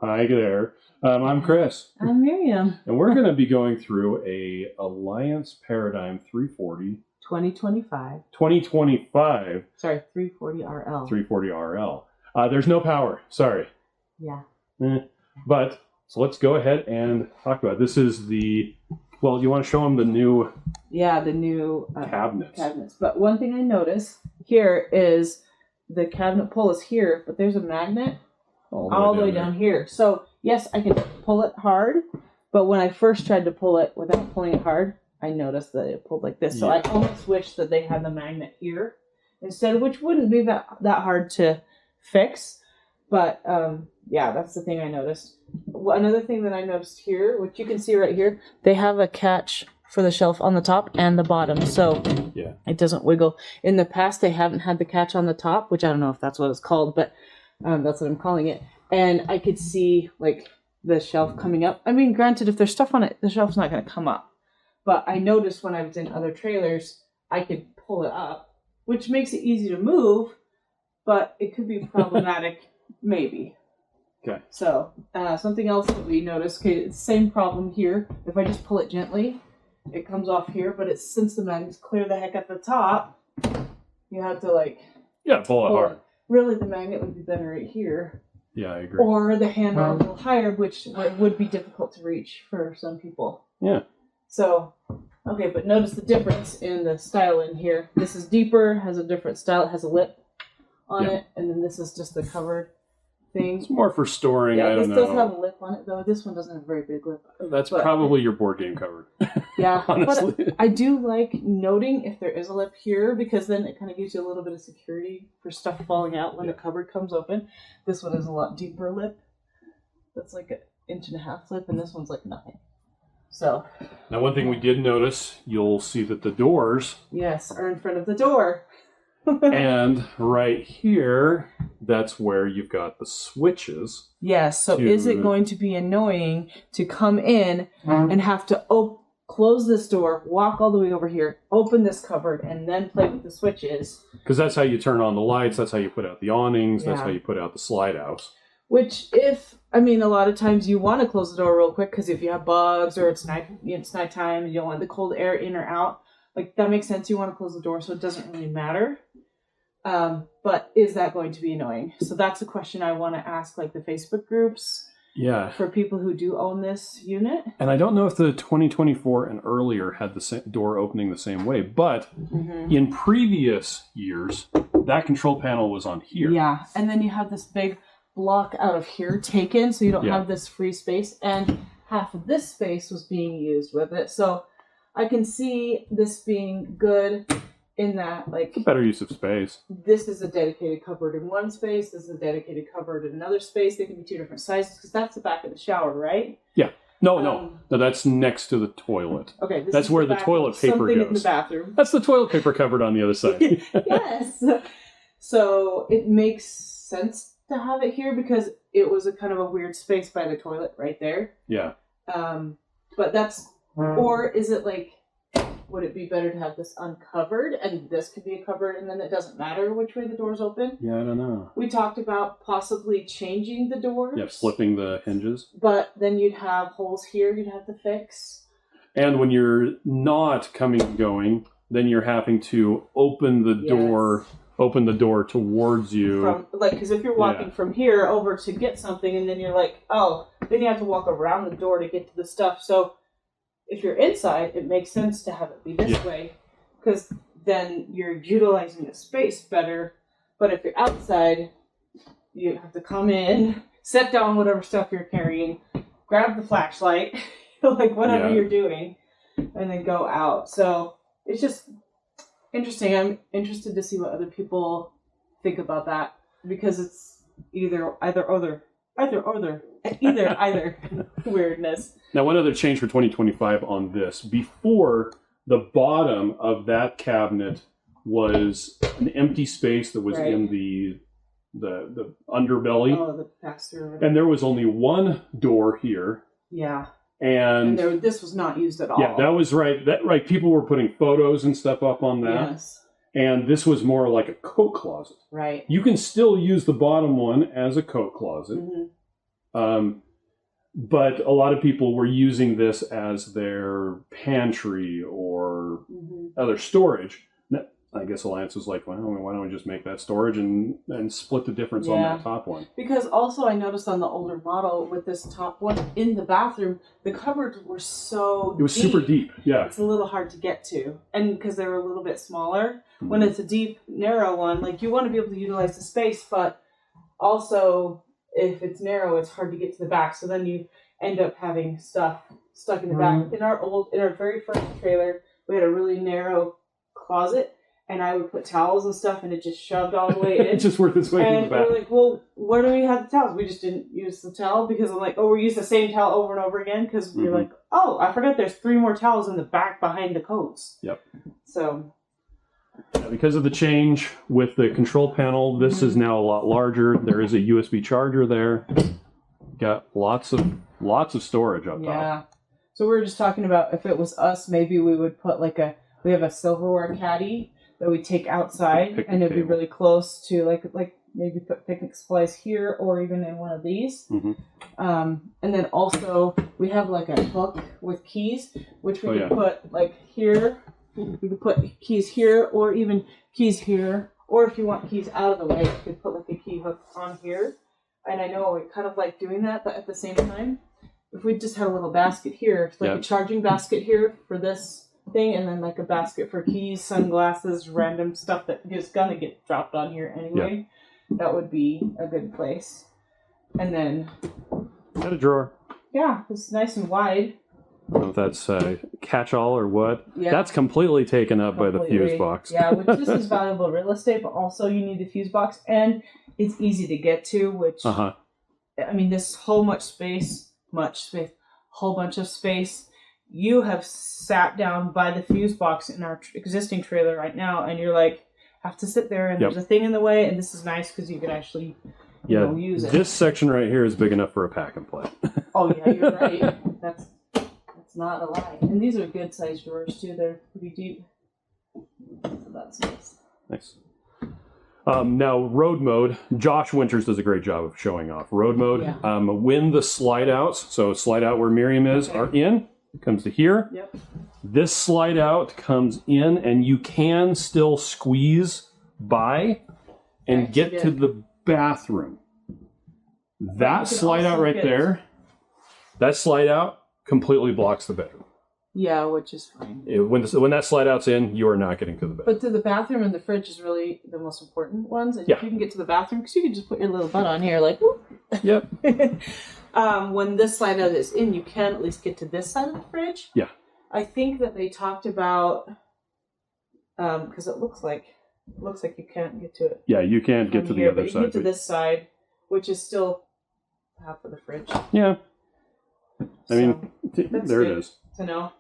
Hi there. I'm Chris. I'm Miriam. And we're going to be going through a Alliance Paradigm 340. 2025. 2025. Sorry, 340RL. 340RL. There's no power. Sorry. Yeah. But, so let's go ahead and talk about it. This is the, well, you want to show them the new... Yeah, the new cabinets. But one thing I noticed here is the cabinet pull is here, but there's a magnet all the way down here. So, yes, I can pull it hard, but when I first tried to pull it without pulling it hard, I noticed that it pulled like this. So I almost wish that they had the magnet here instead, which wouldn't be that hard to fix. But, yeah, that's the thing I noticed. Another thing that I noticed here, which you can see right here, they have a catch for the shelf on the top and the bottom, so it doesn't wiggle. In the past, they haven't had the catch on the top, which I don't know if that's what it's called, but that's what I'm calling it. And I could see, like, the shelf coming up. I mean, granted, if there's stuff on it, the shelf's not going to come up. But I noticed when I was in other trailers, I could pull it up, which makes it easy to move, but it could be problematic, maybe. Okay. So, something else that we noticed, okay, it's the same problem here. If I just pull it gently, it comes off here, but it's since the magnet's clear the heck at the top, you have to, like... Yeah, pull it hard. Really, the magnet would be better right here. Yeah, I agree. Or the handle a little higher, which would be difficult to reach for some people. Yeah. So, okay, but notice the difference in the style in here. This is deeper, has a different style, it has a lip on it, and then this is just the covered thing. It's more for storing, I don't know. This does have a lip on it, though. This one doesn't have a very big lip. That's probably your board game cover. Yeah, honestly. But I do like noting if there is a lip here, because then it kind of gives you a little bit of security for stuff falling out when the cupboard comes open. This one is a lot deeper lip. That's like 1.5 inch lip, and this one's like nothing. So. Now, one thing we did notice, you'll see that the doors... Yes, are in front of the door. And right here, that's where you've got the switches. Yes, so is it going to be annoying to come in and have to close this door, walk all the way over here, open this cupboard, and then play with the switches? Because that's how you turn on the lights, that's how you put out the awnings, that's how you put out the slide outs. Which, a lot of times you want to close the door real quick, because if you have bugs or it's nighttime and you don't want the cold air in or out, like, that makes sense. You want to close the door, so it doesn't really matter. But is that going to be annoying? So that's a question I want to ask, like, the Facebook groups. Yeah. For people who do own this unit. And I don't know if the 2024 and earlier had the door opening the same way, but in previous years, that control panel was on here. Yeah, and then you have this big block out of here taken, so you don't have this free space, and half of this space was being used with it. So I can see this being good in that, like... It's a better use of space. This is a dedicated cupboard in one space. This is a dedicated cupboard in another space. They can be two different sizes, because that's the back of the shower, right? Yeah. No, that's next to the toilet. Okay. That's where the toilet paper something goes. In the bathroom. That's the toilet paper cupboard on the other side. Yes. So it makes sense to have it here, because it was a kind of a weird space by the toilet right there. Yeah. But that's... Or is it like... Would it be better to have this uncovered, and this could be a cupboard, and then it doesn't matter which way the doors open? Yeah, I don't know. We talked about possibly changing the doors. Yeah, flipping the hinges. But then you'd have holes here you'd have to fix. And when you're not coming and going, then you're having to open the door towards you. Because if you're walking from here over to get something, and then you're like, oh, then you have to walk around the door to get to the stuff. So if you're inside, it makes sense to have it be this way, because then you're utilizing the space better. But if you're outside, you have to come in, set down whatever stuff you're carrying, grab the flashlight, like whatever you're doing, and then go out. So it's just interesting. I'm interested to see what other people think about that, because it's either weirdness. Now, one other change for 2025 on this. Before, the bottom of that cabinet was an empty space that was in the underbelly. Oh, the pass-through. And there was only one door here. Yeah. And this was not used at all. Yeah, that was right. People were putting photos and stuff up on that. Yes. And this was more like a coat closet. Right. You can still use the bottom one as a coat closet. But a lot of people were using this as their pantry or other storage. I guess Alliance was like, well, why don't we just make that storage and split the difference on that top one? Because also I noticed on the older model with this top one in the bathroom, the cupboards were so It was super deep, yeah. It's a little hard to get to. And because they were a little bit smaller. When it's a deep, narrow one, like you want to be able to utilize the space, but also if it's narrow, it's hard to get to the back. So then you end up having stuff stuck in the back. In our very first trailer, we had a really narrow closet. And I would put towels and stuff, and it just shoved all the way in. It just worked its way in the back. And we're like, well, where do we have the towels? We just didn't use the towel because I'm like, we use the same towel over and over again because we're like, I forgot there's 3 more towels in the back behind the coats. Yep. So. Yeah, because of the change with the control panel, this is now a lot larger. There is a USB charger there. Got lots of storage up top. Yeah. So we were just talking about if it was us, maybe we would put we have a silverware caddy that we take outside, and it'd be really close to like maybe put picnic supplies here or even in one of these. And then also we have like a hook with keys, which we could put like here. We could put keys here or even keys here, or if you want keys out of the way, you could put like a key hook on here. And I know we kind of like doing that, but at the same time, if we just had a little basket here, like a charging basket here for this thing, and then like a basket for keys, sunglasses, random stuff that is gonna get dropped on here anyway, that would be a good place. And then got a drawer. Yeah, it's nice and wide. I don't know if that's catch-all or what. Yeah. That's completely taken up by the fuse box. Yeah, which this is valuable real estate, but also you need the fuse box, and it's easy to get to, which, I mean, this whole whole bunch of space. You have sat down by the fuse box in our existing trailer right now, and you're like, have to sit there, and there's a thing in the way, and this is nice because you can actually use it. This section right here is big enough for a pack and play. Oh, yeah, you're right. That's not a lie. And these are good sized drawers, too. They're pretty deep. So that's nice. Nice. Now, road mode. Josh Winters does a great job of showing off road mode. Yeah. When the slide outs, so slide out where Miriam is, are in, it comes to here. Yep. This slide out comes in, and you can still squeeze by and get to the bathroom. That slide out right there, that slide out completely blocks the bedroom. Yeah, which is fine. When that slide out's in, you are not getting to the bed. But to the bathroom and the fridge is really the most important ones. And if you can get to the bathroom, because you can just put your little butt on here, like, whoop. Yep. When this slide out is in, you can at least get to this side of the fridge. Yeah. I think that they talked about, because it looks like you can't get to it. Yeah, you can't get to the other side. You get to this side, which is still half of the fridge. Yeah. I mean, there it is. To know.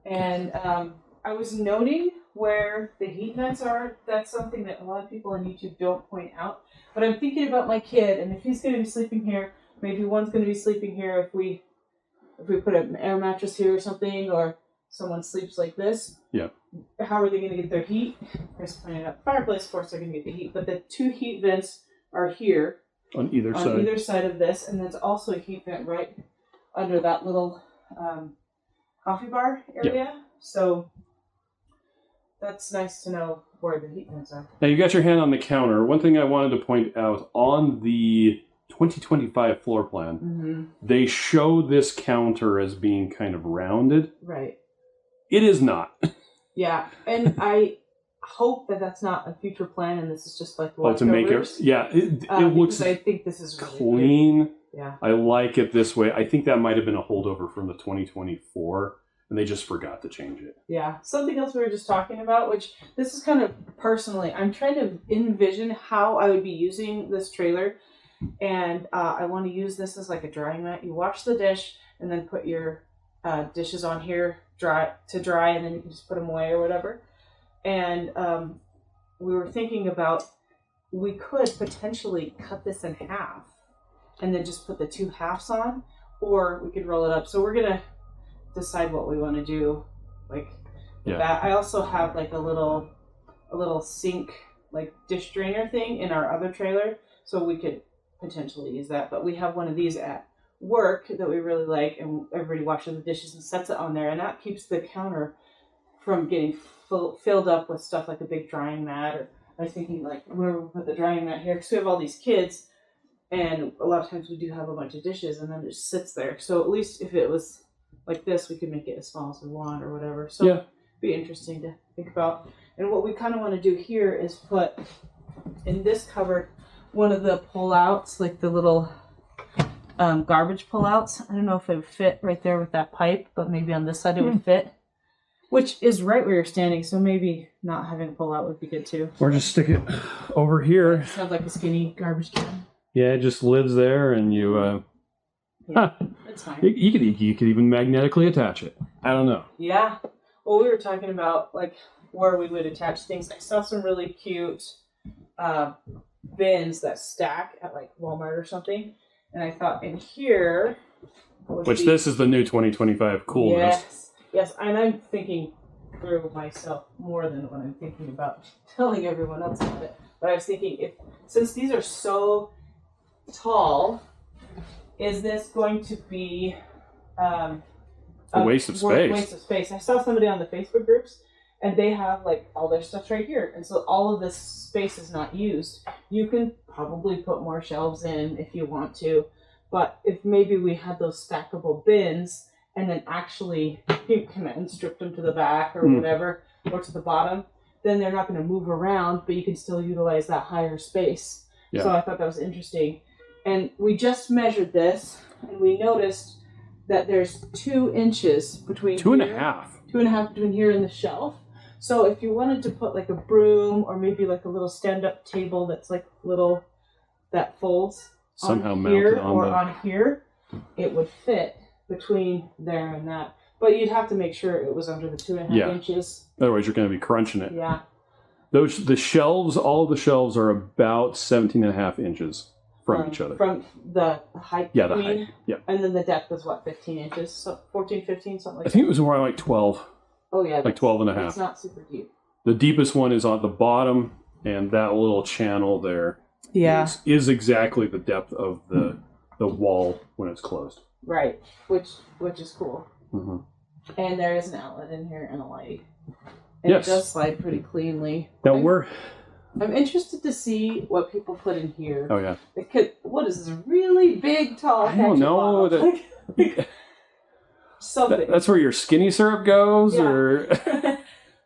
And I was noting where the heat vents are. That's something that a lot of people on YouTube don't point out. But I'm thinking about my kid, and if he's going to be sleeping here, maybe one's going to be sleeping here if we put an air mattress here or something, or someone sleeps like this. Yeah. How are they going to get their heat? Chris pointed out fireplace, of course they're going to get the heat. But the 2 heat vents are here. On either side of this. And there's also a heat vent right under that little coffee bar area. Yeah. So that's nice to know where the heat vents are. Now you got your hand on the counter. One thing I wanted to point out on the 2025 floor plan, they show this counter as being kind of rounded. Right. It is not. Yeah, and I hope that that's not a future plan, and this is just like leftovers. To make it, yeah, it looks. I think this is really clean. Good. Yeah, I like it this way. I think that might have been a holdover from the 2024, and they just forgot to change it. Yeah, something else we were just talking about, which this is kind of personally, I'm trying to envision how I would be using this trailer. And I want to use this as like a drying mat. You wash the dish and then put your dishes on here dry, and then you can just put them away or whatever. And we were thinking about, we could potentially cut this in half and then just put the 2 halves on, or we could roll it up. So we're going to decide what we want to do. Like that. I also have like a little sink, like dish drainer thing in our other trailer. So we could potentially use that. But we have one of these at work that we really like, and everybody washes the dishes and sets it on there, and that keeps the counter from getting filled up with stuff like a big drying mat. Or I was thinking, like, where we put the drying mat here, because we have all these kids, and a lot of times we do have a bunch of dishes, and then it just sits there. So at least if it was like this, we could make it as small as we want or whatever. So it'd be interesting to think about. And what we kind of want to do here is put in this cupboard one of the pull-outs, like the little garbage pull-outs. I don't know if it would fit right there with that pipe, but maybe on this side it would fit. Which is right where you're standing, so maybe not having a pull-out would be good too. Or just stick it over here. Sounds like a skinny garbage can. Yeah, it just lives there, and you. That's fine. You could even magnetically attach it. I don't know. Yeah. Well, we were talking about like where we would attach things. I saw some really cute bins that stack at like Walmart or something, and I thought in here. This is the new 2025 coolness. Yes, and I'm thinking through myself more than what I'm thinking about telling everyone else about it. But I was thinking, since these are so tall, is this going to be a waste of space? Waste of space. I saw somebody on the Facebook groups, and they have like all their stuff right here, and so all of this space is not used. You can probably put more shelves in if you want to, but if maybe we had those stackable bins. And then actually you come in and strip them to the back or whatever, or to the bottom, then they're not going to move around, but you can still utilize that higher space. Yeah. So I thought that was interesting. And we just measured this, and we noticed that there's 2 inches between 2.5 between here and the shelf. So if you wanted to put like a broom or maybe like a little stand-up table that's like little, that folds somehow on here mounted or on here, it would fit between there and that, but you'd have to make sure it was under the 2.5 inches. Otherwise, you're going to be crunching it. Yeah. The shelves, all of the shelves are about 17.5 inches from each other. From the height. Yeah, the height. Yeah. And then the depth was what, 15 inches? So 14, 15, something like that. I think it was more like 12. Oh yeah. Like 12.5. It's not super deep. The deepest one is on the bottom, and that little channel there is exactly the depth of the wall when it's closed. Right, which is cool. Mm-hmm. And there is an outlet in here and a light. And it does slide pretty cleanly. Now I'm interested to see what people put in here. Oh yeah. What is this really big, tall? I don't know. Something. That's where your skinny syrup goes, or.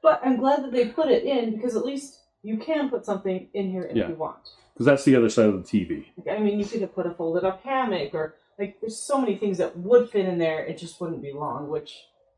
But I'm glad that they put it in, because at least you can put something in here if you want. Because that's the other side of the TV. I mean, you could have put a folded up hammock, or like there's so many things that would fit in there. It just wouldn't be long. Which,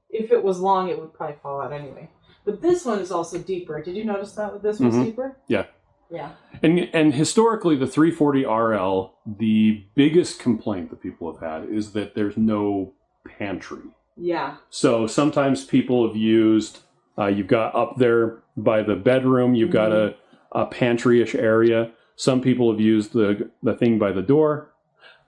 if it was long, it would probably fall out anyway. But this one is also deeper. Did you notice that this was deeper? Yeah. Yeah. And historically, the 340 RL, the biggest complaint that people have had is that there's no pantry. Yeah. So sometimes people have used, you've got up there by the bedroom, you've got a pantry-ish area. Some people have used the thing by the door.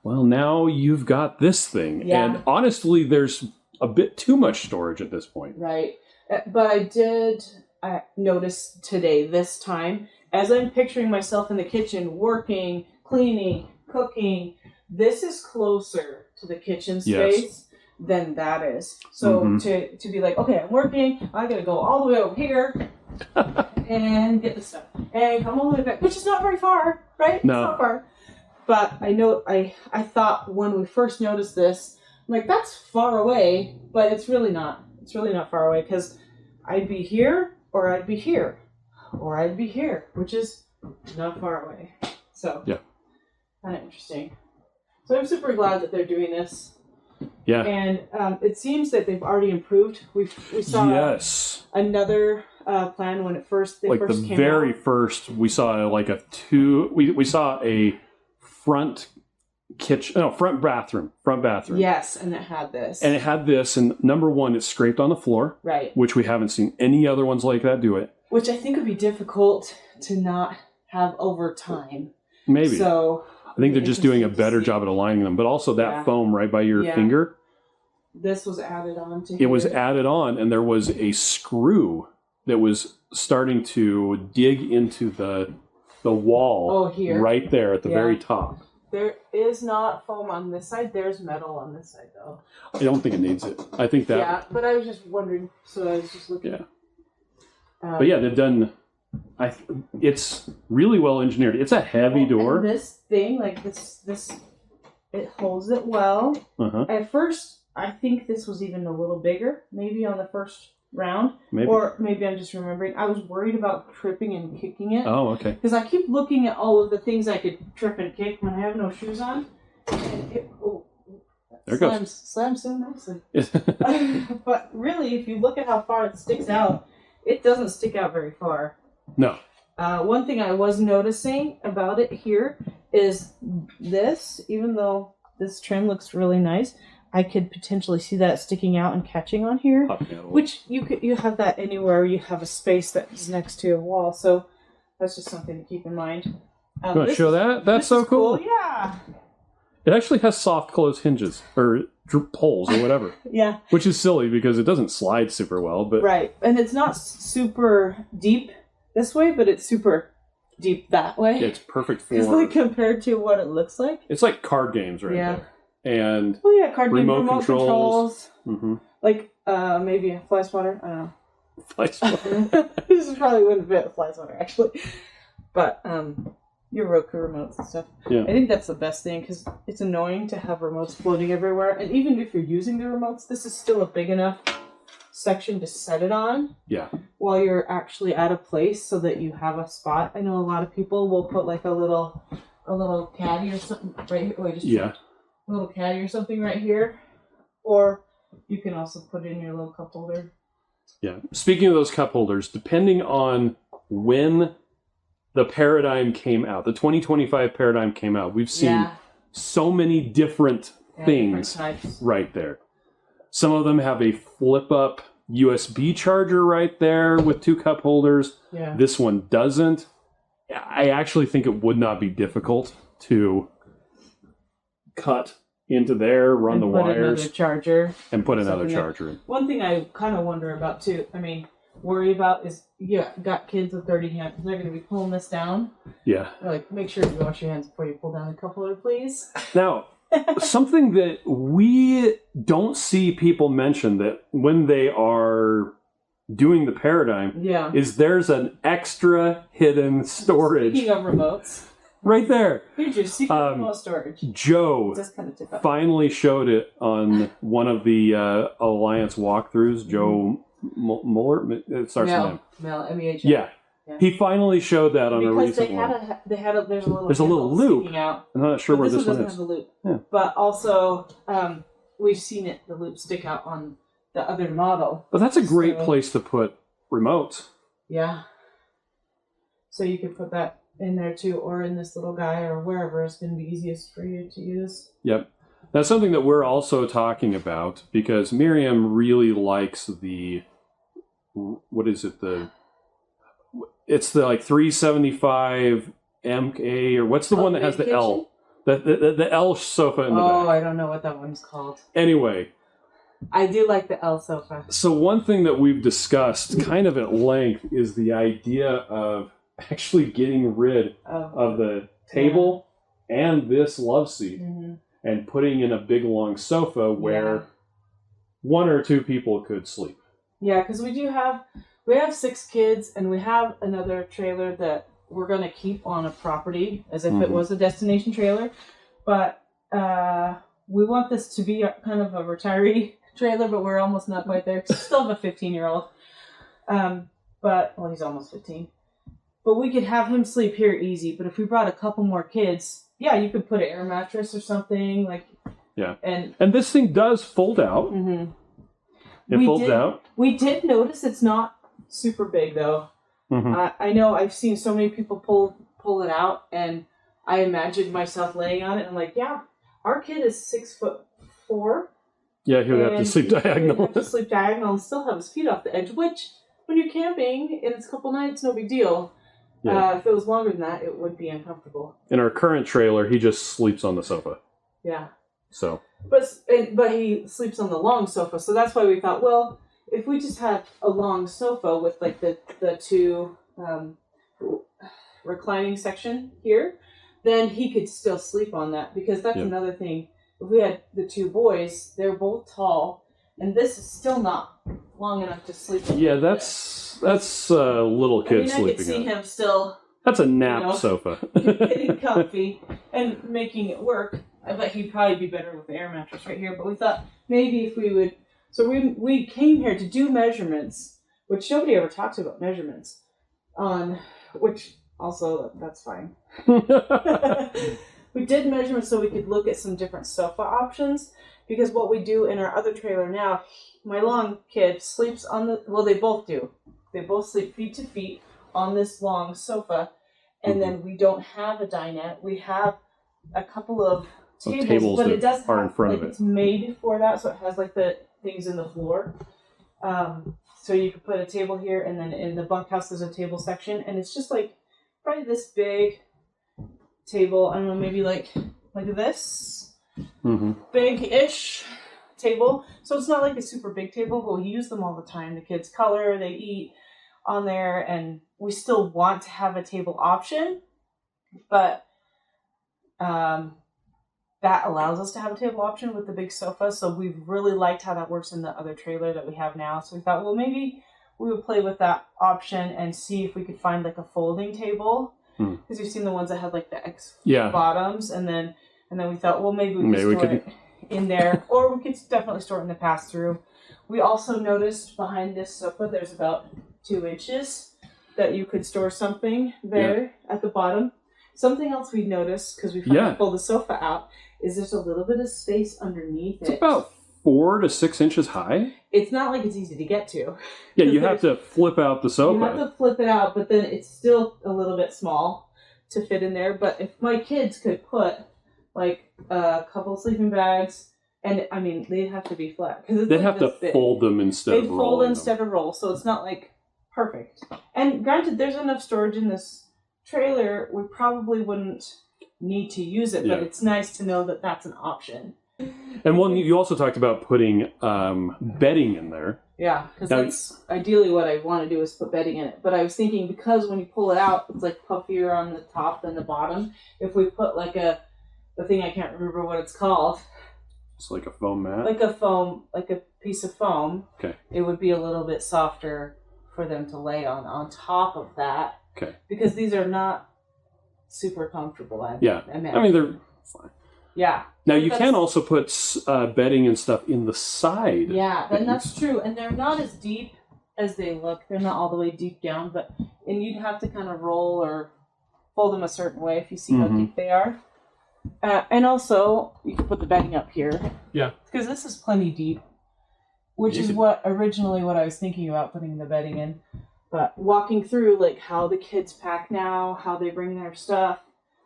Well, now you've got this thing. Yeah. And honestly, there's a bit too much storage at this point. Right. But I did notice today, this time, as I'm picturing myself in the kitchen, working, cleaning, cooking, this is closer to the kitchen space than that is. So to be like, okay, I'm working, I gotta go all the way over here and get the stuff. And come all the way back, which is not very far, right? No. It's not far. But I know, I thought when we first noticed this, I'm like, that's far away, but it's really not. It's really not far away, because I'd be here, or I'd be here, or I'd be here, which is not far away. So, kind of interesting. So I'm super glad that they're doing this. Yeah. And it seems that they've already improved. We saw another plan when they first came out. Like the very first, we saw like we saw a front bathroom. Yes, and it had this. And number one, it's scraped on the floor. Right. Which we haven't seen any other ones like that do it. Which I think would be difficult to not have over time. Maybe. So I think they're just doing a better job at aligning them. But also that foam right by your finger. This was added on to It was added on, and there was a screw that was starting to dig into the wall here. right there at the very top. There is not foam on this side. There's metal on this side, though. I don't think it needs it. I think that. Yeah, but I was just wondering, so I was just looking. Yeah. But yeah, they've done. It's really well engineered. It's a heavy door. And this thing, like this, it holds it well. Uh-huh. At first, I think this was even a little bigger, maybe on the first round, Maybe. Or maybe I'm just remembering. I was worried about tripping and kicking it. Oh, okay. Because I keep looking at all of the things I could trip and kick when I have no shoes on. And it, there it goes. Slams so nicely. But really, if you look at how far it sticks out, it doesn't stick out very far. No. One thing I was noticing about it here is this, even though this trim looks really nice, I could potentially see that sticking out and catching on here, which you have that anywhere you have a space that is next to a wall. So that's just something to keep in mind. You want to show that? That's so cool. Yeah. It actually has soft close hinges or poles or whatever. Yeah. Which is silly because it doesn't slide super well, but right, and it's not super deep this way, but it's super deep that way. It's perfect for. It's like compared to what it looks like. It's like card games right there. And card remote game, controls. Mm-hmm. Like maybe a fly swatter. I don't know. Fly swatter. This probably wouldn't fit a fly swatter actually, but your Roku remotes and stuff. Yeah. I think that's the best thing because it's annoying to have remotes floating everywhere, and even if you're using the remotes, this is still a big enough section to set it on. Yeah. While you're actually at a place, so that you have a spot. I know a lot of people will put like a little caddy or something right here. Wait, a little caddy or something right here, or you can also put in your little cup holder. Yeah. Speaking of those cup holders, depending on when the paradigm came out, the 2025 paradigm came out, we've seen so many different things right there. Some of them have a flip-up USB charger right there with 2 cup holders. Yeah. This one doesn't. I actually think it would not be difficult to cut into there, run the wires, and put another charger in. One thing I kind of wonder about too, worry about is, got kids with dirty hands. They're going to be pulling this down. Yeah. Like, make sure you wash your hands before you pull down the cup holder, please. Now, something that we don't see people mention that when they are doing the paradigm is there's an extra hidden storage. Speaking of remotes. Right there. Here's your secret remote storage. Joe finally showed it on one of the Alliance walkthroughs. Joe Mueller, it starts with him. Mel, M-E-H. Yeah. He finally showed that on a recent one. There's a little loop. Out. I'm not sure where this one is. Have the loop. Yeah. But also, we've seen the loop stick out on the other model. But that's a great place to put remotes. Yeah. So you could put that in there too, or in this little guy, or wherever is going to be easiest for you to use. Yep. That's something that we're also talking about because Miriam really likes the, what is it, it's the like 375 MK, or what's the one that has the L? The L sofa in the back. Oh, I don't know what that one's called. Anyway. I do like the L sofa. So one thing that we've discussed kind of at length is the idea of actually getting rid of the table and this love seat and putting in a big long sofa where 1 or 2 people could sleep. Yeah, because we have 6 kids, and we have another trailer that we're going to keep on a property as if it was a destination trailer, but we want this to be kind of a retiree trailer, but we're almost not quite there because we still have a 15-year-old. But he's almost 15. But we could have him sleep here easy. But if we brought a couple more kids, you could put an air mattress or something like. Yeah. And this thing does fold out. Mm-hmm. It folds out. We did notice it's not super big though. Mm-hmm. I know I've seen so many people pull it out, and I imagined myself laying on it. And I'm like, our kid is 6'4". Yeah, he would have to sleep diagonal. He would have to sleep diagonal and still have his feet off the edge, which when you're camping and it's a couple nights, no big deal. Yeah. If it was longer than that, it would be uncomfortable. In our current trailer, he just sleeps on the sofa. Yeah. So. But he sleeps on the long sofa, so that's why we thought, well, if we just had a long sofa with like the 2 reclining section here, then he could still sleep on that, because that's another thing. If we had the two boys, they're both tall, and this is still not long enough to sleep in. Yeah, that's little kids sleeping. I could see him still. That's a nap sofa. Getting comfy and making it work. I bet he'd probably be better with the air mattress right here. But we thought maybe if we would. So we came here to do measurements, which nobody ever talks about measurements on. Which also that's fine. We did measurements so we could look at some different sofa options, because what we do in our other trailer now, my long kid sleeps on the. Well, they both do. They both sleep feet to feet on this long sofa, and then we don't have a dinette. We have a couple of tables, but it does have, in front of it. It's made for that, so it has like the things in the floor. So you could put a table here, and then in the bunkhouse there's a table section, and it's just like probably this big table. I don't know, maybe like this big-ish table. So it's not like a super big table, but we use them all the time. The kids color, they eat on there, and we still want to have a table option, but that allows us to have a table option with the big sofa. So we've really liked how that works in the other trailer that we have now. So we thought, well, maybe we would play with that option and see if we could find like a folding table, because you've seen the ones that had like the X bottoms, and then we thought, well, maybe we could store it in there, or we could definitely store it in the pass-through. We also noticed behind this sofa there's about 2 inches that you could store something there at the bottom. Something else we noticed, because we finally pulled the sofa out, is there's a little bit of space underneath it. It's about 4 to 6 inches high. It's not like it's easy to get to. Yeah, you have to flip out the sofa. You have to flip it out, but then it's still a little bit small to fit in there. But if my kids could put like a couple of sleeping bags, and I mean, they'd have to be flat. They'd have to fold them instead of rolling them. They'd fold instead of roll, so it's not like perfect. And granted, there's enough storage in this trailer, we probably wouldn't need to use it, but it's nice to know that that's an option. And one, you also talked about putting bedding in there. Yeah, because that's ideally what I want to do, is put bedding in it. But I was thinking, because when you pull it out, it's like puffier on the top than the bottom. If we put like the thing, I can't remember what it's called. It's like a foam mat? Like a piece of foam. Okay. It would be a little bit softer for them to lay on top of that. Okay. Because these are not super comfortable. I mean, they're fine. Yeah. Now, you can also put bedding and stuff in the side. Yeah, and that's true. And they're not as deep as they look. They're not all the way deep down, and you'd have to kind of roll or fold them a certain way if you see how deep they are. And also, you can put the bedding up here. Yeah. Because this is plenty deep, which is originally what I was thinking about putting the bedding in. But walking through like how the kids pack now, how they bring their stuff,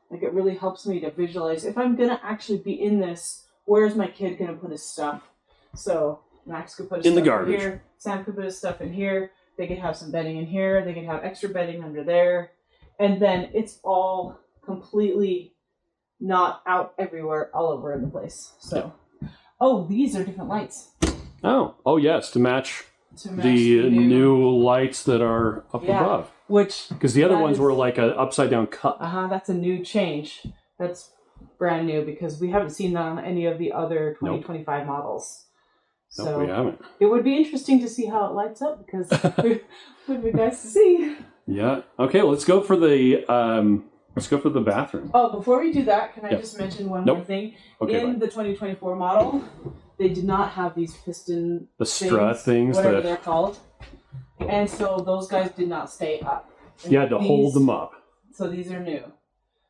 like it really helps me to visualize. If I'm gonna actually be in this, where's my kid gonna put his stuff? So Max could put his stuff in here. Sam could put his stuff in here. They could have some bedding in here. They could have extra bedding under there, and then it's all completely not out everywhere, all over in the place. So, these are different lights. Oh yes, to match the new lights that are up above. Because the other ones were like an upside down cup. That's a new change. That's brand new, because we haven't seen that on any of the other 2025 models. So we haven't. It would be interesting to see how it lights up, because it would be nice to see. Yeah. Okay, let's go for the bathroom. Oh, before we do that, can I just mention one more thing? Okay, in the 2024 model, they did not have these piston strut things, whatever they're called. And so those guys did not stay up. You had to hold them up. So these are new,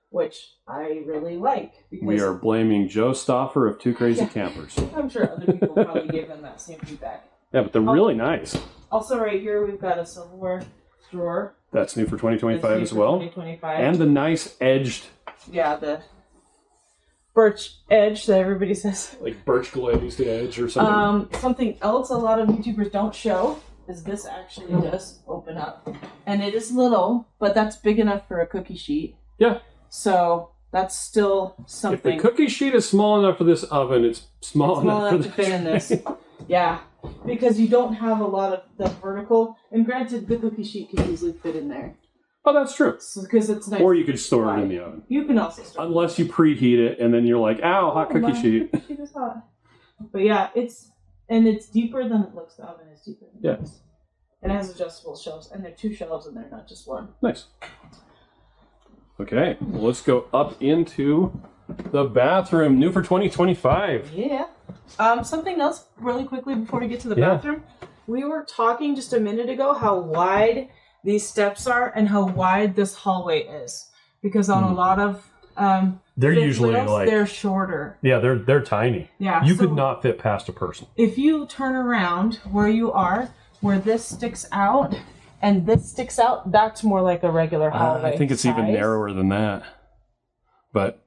which I really like. Because we are blaming Joe Stoffer of Two Crazy Campers. I'm sure other people probably gave them that same feedback. Yeah, but they're really nice. Also right here we've got a silverware drawer. That's new for 2025 as well. 2025. And the nice edged. Yeah, the birch edge that everybody says. Like birch glazed edge or something. Something else a lot of YouTubers don't show is this actually does open up. And it is little, but that's big enough for a cookie sheet. Yeah. So that's still something. If the cookie sheet is small enough for this oven, it's small enough to fit in this. Yeah. Because you don't have a lot of the vertical. And granted, the cookie sheet can easily fit in there. Oh, that's true. Because it's nice. Or you could store it in the oven. You can also store it. Unless you preheat it and then you're like, ow, hot cookie sheet. Cookie sheet is hot. But yeah, it's deeper than it looks. The oven is deeper than it looks. And it has adjustable shelves. And there are 2 shelves in there, not just one. Nice. Okay, well, let's go up into the bathroom. New for 2025. Yeah. Something else really quickly before we get to the bathroom. We were talking just a minute ago how wide these steps are and how wide this hallway is. Because on a lot of they're usually wheels, like they're shorter. Yeah, they're tiny. Yeah. You could not fit past a person. If you turn around where you are, where this sticks out and this sticks out, that's more like a regular hallway. I think it's even narrower than that. But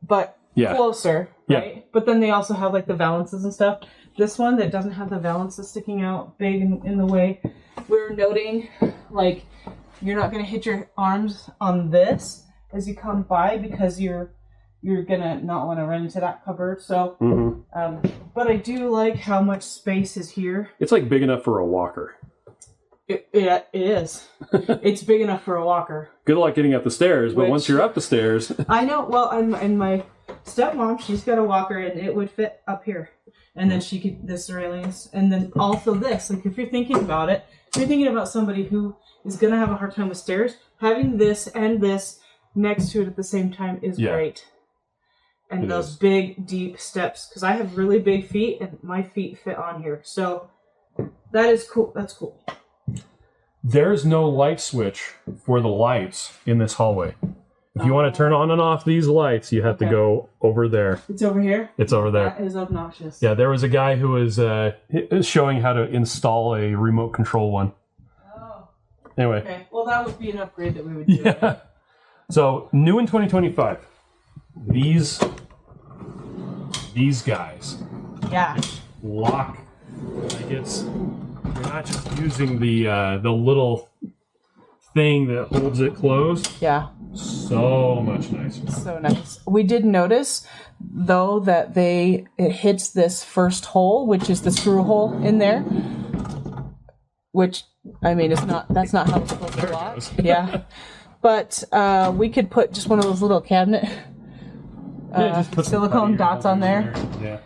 closer, right? Yeah. But then they also have like the valances and stuff. This one that doesn't have the valances sticking out big in the way, we're noting like you're not going to hit your arms on this as you come by because you're gonna not want to run into that cupboard. So, but I do like how much space is here. It's like big enough for a walker. It is. It's big enough for a walker. Good luck getting up the stairs, but once you're up the stairs... I know. Well, and my stepmom, she's got a walker, and it would fit up here. And then she could, this railings, and then also this. Like, if you're thinking about it, if you're thinking about somebody who is going to have a hard time with stairs, having this and this next to it at the same time is great. And those big, deep steps, because I have really big feet, and my feet fit on here. So that is cool. That's cool. There's no light switch for the lights in this hallway. If you want to turn on and off these lights, you have to go over there. It's over here? It's over there. That is obnoxious. Yeah, there was a guy who was showing how to install a remote control one. Oh. Anyway. Okay. Well, that would be an upgrade that we would do. Yeah. Right? So, new in 2025. These guys. Yeah. Lock. Like you're not just using the little thing that holds it closed. Yeah. So much nicer. So nice. We did notice though that it hits this first hole, which is the screw hole in there. Which I mean that's not how it's supposed to lock. Yeah. But we could put just one of those little cabinet just put silicone dots on there. Yeah.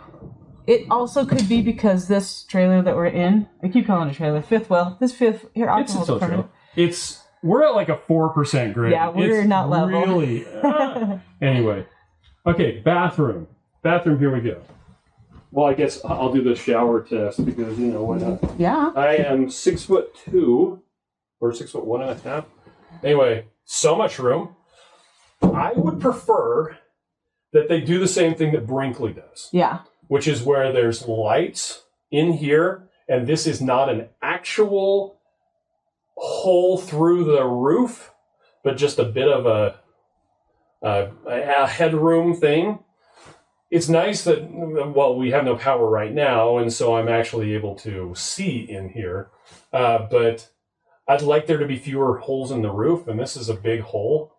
It also could be because this trailer that we're in, I keep calling it a trailer, fifth wheel. This fifth here, it's still trailer. We're at like a 4% grade. Yeah, we're not level. Really. Anyway, okay, bathroom. Here we go. Well, I guess I'll do the shower test because why not? Yeah. I am 6'2" or 6'1.5". Anyway, so much room. I would prefer that they do the same thing that Brinkley does. Yeah. Which is where there's lights in here, and this is not an actual hole through the roof, but just a bit of a headroom thing. It's nice that, well, we have no power right now, and so I'm actually able to see in here, but I'd like there to be fewer holes in the roof, and this is a big hole.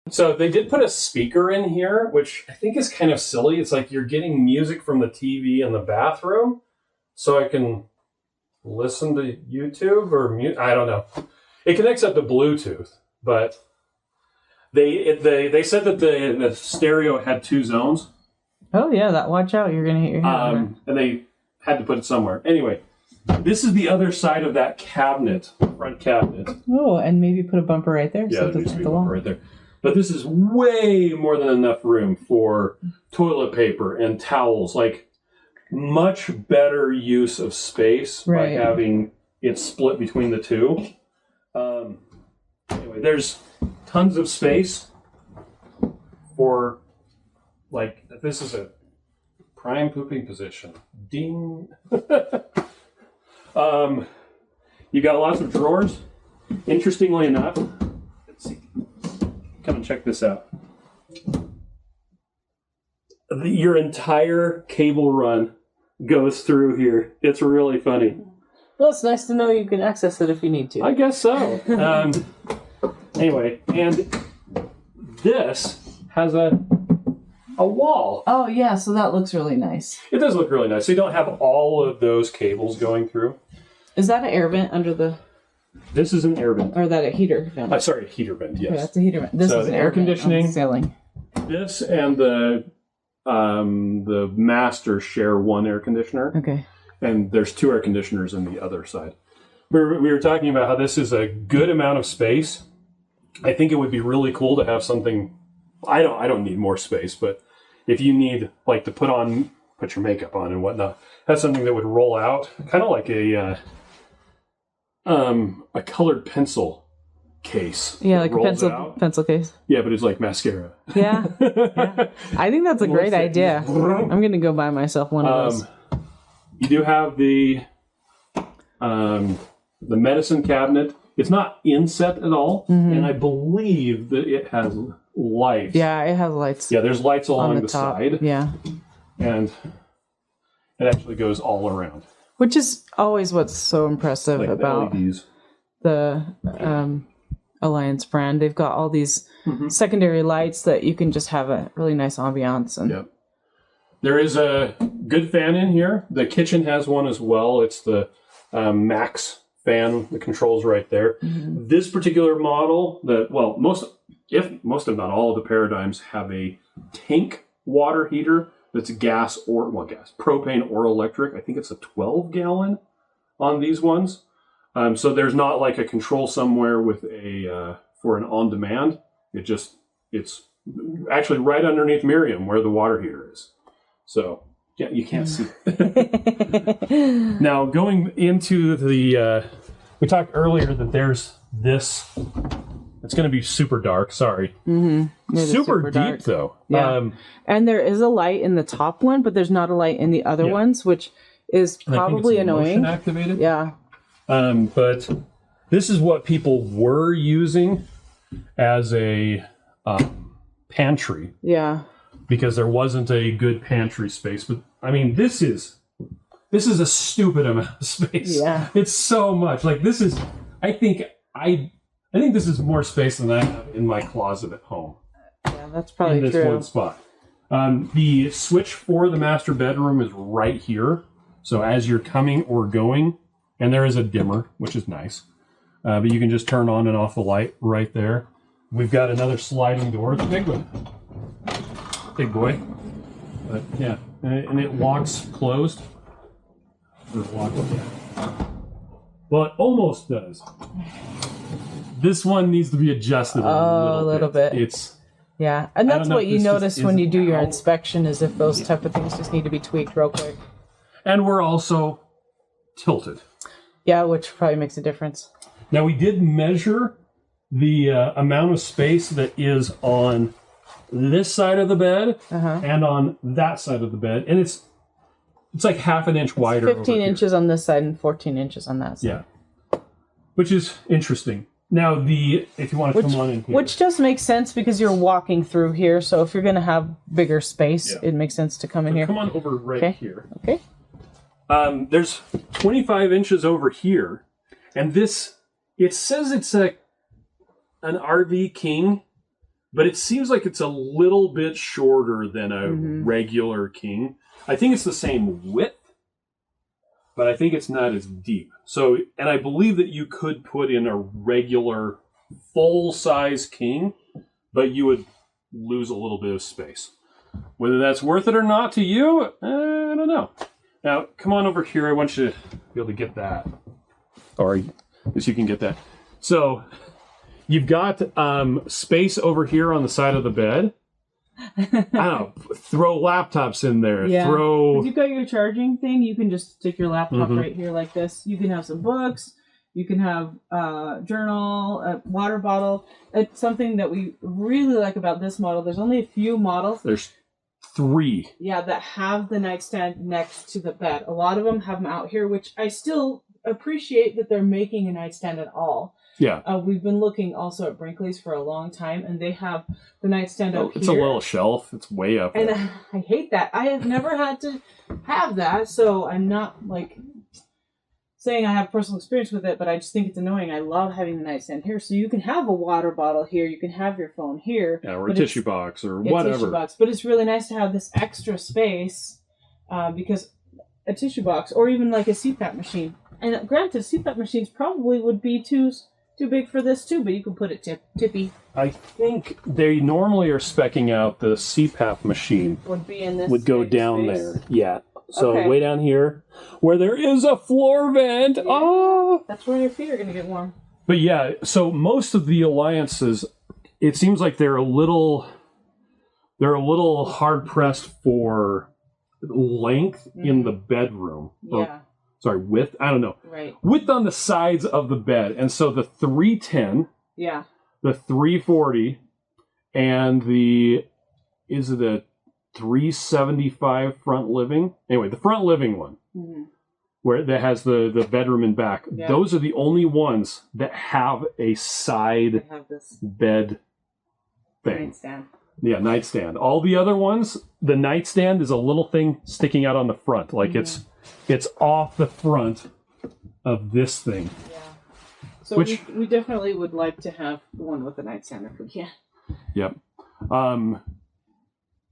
So they did put a speaker in here, which I think is kind of silly. It's like you're getting music from the TV in the bathroom, so I can listen to YouTube or I don't know. It connects up to Bluetooth, but they said that the stereo had 2 zones. Oh yeah, watch out, you're gonna hit your head. And they had to put it somewhere. Anyway, this is the other side of that cabinet, front cabinet. Oh, and maybe put a bumper right there. Yeah, there needs to be a bumper right there. But this is way more than enough room for toilet paper and towels. Like, much better use of space by having it split between the two. Anyway, there's tons of space for, like, this is a prime pooping position. Ding. You've got lots of drawers. Interestingly enough, let's see. Come and check this out. Your entire cable run goes through here. It's really funny. Well, it's nice to know you can access it if you need to. I guess so. Anyway, and this has a wall. Oh, yeah, so that looks really nice. It does look really nice. So you don't have all of those cables going through. Is that an air vent under the... This is an air vent. Or that a heater vent? Sorry, a heater vent. Yes, okay, that's a heater vent. This is the air conditioning. Ceiling. This and the master share one air conditioner. Okay. And there's 2 air conditioners on the other side. We were talking about how this is a good amount of space. I think it would be really cool to have something. I don't need more space, but if you need like to put your makeup on and whatnot, have something that would roll out, kind of like a colored pencil case. Yeah, like a pencil case. Yeah, but it's like mascara. Yeah. I think that's a great idea. I'm gonna go buy myself one of those. You do have the medicine cabinet. It's not inset at all, and I believe that it has lights. Yeah, it has lights. Yeah, there's lights along the top. side. Yeah. And it actually goes all around. Which is always what's so impressive like about LEDs. The Alliance brand. They've got all these secondary lights that you can just have a really nice ambiance. And yep. There is a good fan in here. The kitchen has one as well. It's the Max fan. The controls right there. This particular model, most if not all of the Paradigms have a tank water heater that's propane or electric. I think it's a 12-gallon on these ones. So there's not like a control somewhere with for an on-demand. It's actually right underneath Miriam where the water heater is. So yeah, you can't see it. Now going into the, we talked earlier that there's this. It's going to be super dark. Sorry. Super deep dark. though. Yeah. And there is a light in the top one, but there's not a light in the other ones, which is probably annoying. Motion activated. Yeah. But this is what people were using as a pantry. Yeah. Because there wasn't a good pantry space. But I mean, this is a stupid amount of space. Yeah. It's so much. Like this is, I think this is more space than I have in my closet at home. Yeah, that's probably in this true. one spot. The switch for the master bedroom is right here. So as you're coming or going, and there is a dimmer, which is nice. But you can just turn on and off the light right there. We've got another sliding door. It's a big one. Big boy. But yeah, and it locks closed. Or locks, yeah. Well, it almost does. This one needs to be adjusted a little bit. Yeah, and that's what you notice when you do your inspection is if those type of things just need to be tweaked real quick. And we're also tilted. Yeah, which probably makes a difference. Now we did measure the amount of space that is on this side of the bed and on that side of the bed, and it's like half an inch wider. 15 inches on this side and 14 inches on that side. Yeah, which is interesting. Now, if you want to come on in here. Which just makes sense because you're walking through here, so if you're going to have bigger space, it makes sense to come in here. Come on over right here. Okay. There's 25 inches over here, and it says it's an RV King, but it seems like it's a little bit shorter than a regular King. I think it's the same width, but I think it's not as deep. So, and I believe that you could put in a regular full-size King, but you would lose a little bit of space. Whether that's worth it or not to you, I don't know. Now, come on over here. I want you to be able to get that. Or at least you can get that. So, you've got space over here on the side of the bed. I don't know. Throw laptops in there. Yeah. If you've got your charging thing, you can just stick your laptop right here like this. You can have some books. You can have a journal, a water bottle. It's something that we really like about this model. There's only a few models. There's 3. Yeah, that have the nightstand next to the bed. A lot of them have them out here, which I still appreciate that they're making a nightstand at all. Yeah. We've been looking also at Brinkley's for a long time, and they have the nightstand up here. It's a little shelf. It's way up there. And I hate that. I have never had to have that, so I'm not like saying I have personal experience with it, but I just think it's annoying. I love having the nightstand here, so you can have a water bottle here, you can have your phone here. Yeah, or a tissue box or whatever. Tissue box, but it's really nice to have this extra space because a tissue box or even like a CPAP machine And granted, CPAP machines probably would be too big for this too, but you can put it tippy. I think they normally are speccing out the CPAP machine Would be in this. would go big down space. there. Yeah. So Okay. way down here, where there is a floor vent. Yeah. Oh. That's where your feet are going to get warm. But yeah, so most of the alliances, it seems like they're a little hard pressed for length in the bedroom. Yeah. Sorry, width. I don't know. Right. Width on the sides of the bed, and so the 310, Yeah. the 340, and the 375 front living. Anyway, the front living one, where that has the bedroom in back. Yeah. Those are the only ones that have a side I have this bed thing. nightstand. Yeah, nightstand. All the other ones, the nightstand is a little thing sticking out on the front, like it's off the front of this thing. Yeah. So Which we definitely would like to have the one with the nightstand if we can. Yep.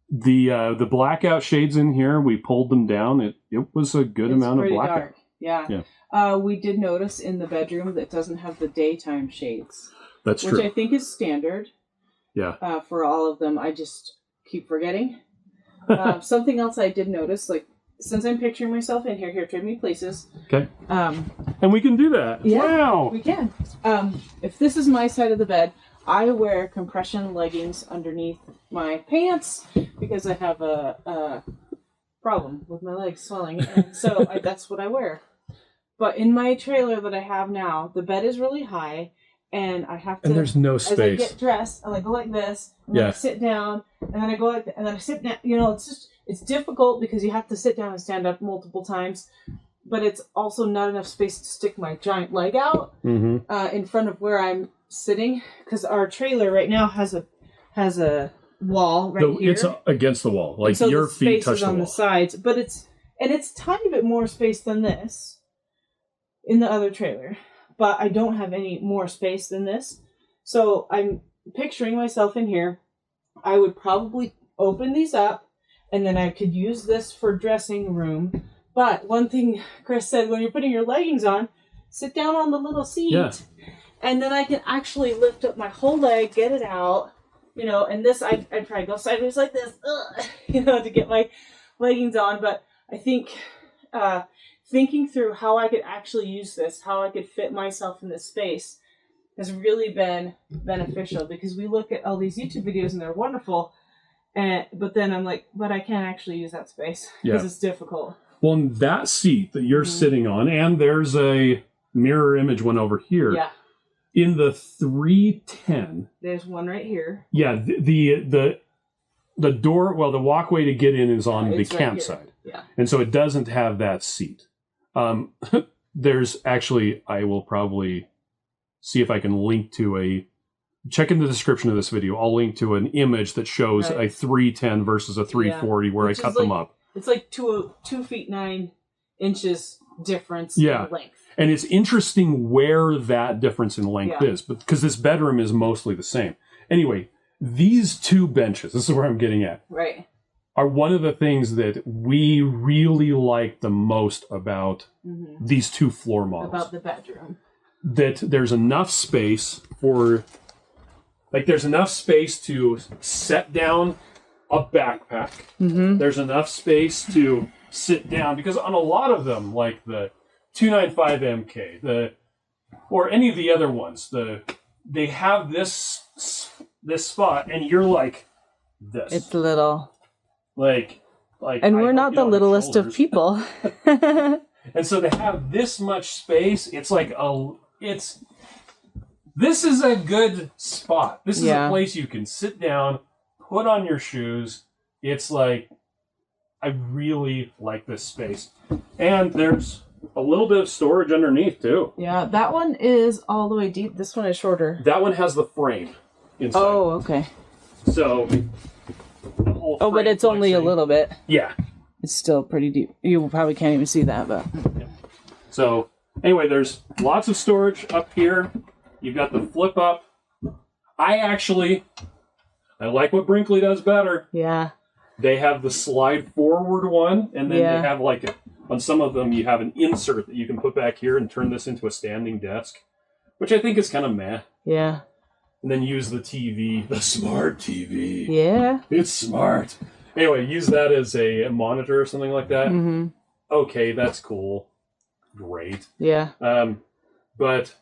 The blackout shades in here, we pulled them down. It was a good amount of blackout. Dark. Yeah. We did notice in the bedroom that doesn't have the daytime shades. That's which true. I think is standard. Yeah. For all of them, I just keep forgetting. Something else I did notice, like since I'm picturing myself in here, trade me places. Okay. And we can do that. Yeah, wow. We can. If this is my side of the bed, I wear compression leggings underneath my pants because I have a problem with my legs swelling, and so that's what I wear. But in my trailer that I have now, the bed is really high, and I have to. And there's no space. As I get dressed, I go like this, and then I sit down, and then I go like that, and then I sit down. You know, it's difficult because you have to sit down and stand up multiple times, but it's also not enough space to stick my giant leg out in front of where I'm sitting, because our trailer right now has a wall right here. It's against the wall, like so your the feet space touch is the on wall. the sides, but it's a tiny bit more space than this in the other trailer. But I don't have any more space than this, so I'm picturing myself in here. I would probably open these up, and then I could use this for dressing room. But one thing Chris said, when you're putting your leggings on, sit down on the little seat. Yeah. And then I can actually lift up my whole leg, get it out, and this, I'd probably go sideways like this, to get my leggings on. But I think thinking through how I could actually use this, how I could fit myself in this space, has really been beneficial, because we look at all these YouTube videos and they're wonderful. But then I'm like, but I can't actually use that space because it's difficult. Well, in that seat that you're sitting on, and there's a mirror image one over here. Yeah. In the 310, there's one right here. Yeah, the door, the walkway to get in is on the campsite. Right, yeah. And so it doesn't have that seat. There's actually, I will probably see if I can link to check in the description of this video. I'll link to an image that shows a 310 versus a 340 where I cut them up. It's like 2 feet 9 inches difference in length. And it's interesting where that difference in length is, because this bedroom is mostly the same. Anyway, these two benches, this is where I'm getting at, right, are one of the things that we really like the most about these two floor models. About the bedroom. That there's enough space to set down a backpack. There's enough space to sit down, because on a lot of them, like the 295 MK, or any of the other ones, they have this spot, and you're like this. It's little. Like, and we're not the littlest of people. And so to have this much space, it's like this is a good spot. This is a place you can sit down, put on your shoes. It's like, I really like this space. And there's a little bit of storage underneath too. Yeah, that one is all the way deep. This one is shorter. That one has the frame inside. Oh, okay. So, but it's only a little bit. Yeah. It's still pretty deep. You probably can't even see that, but. Yeah. So, anyway, there's lots of storage up here. You've got the flip up. I like what Brinkley does better. Yeah. They have the slide forward one, and then they have like On some of them, you have an insert that you can put back here and turn this into a standing desk, which I think is kind of meh. Yeah. And then use the TV, the smart TV. Yeah. It's smart. Anyway, use that as a monitor or something like that. Mm-hmm. Okay, that's cool. Great. Yeah. But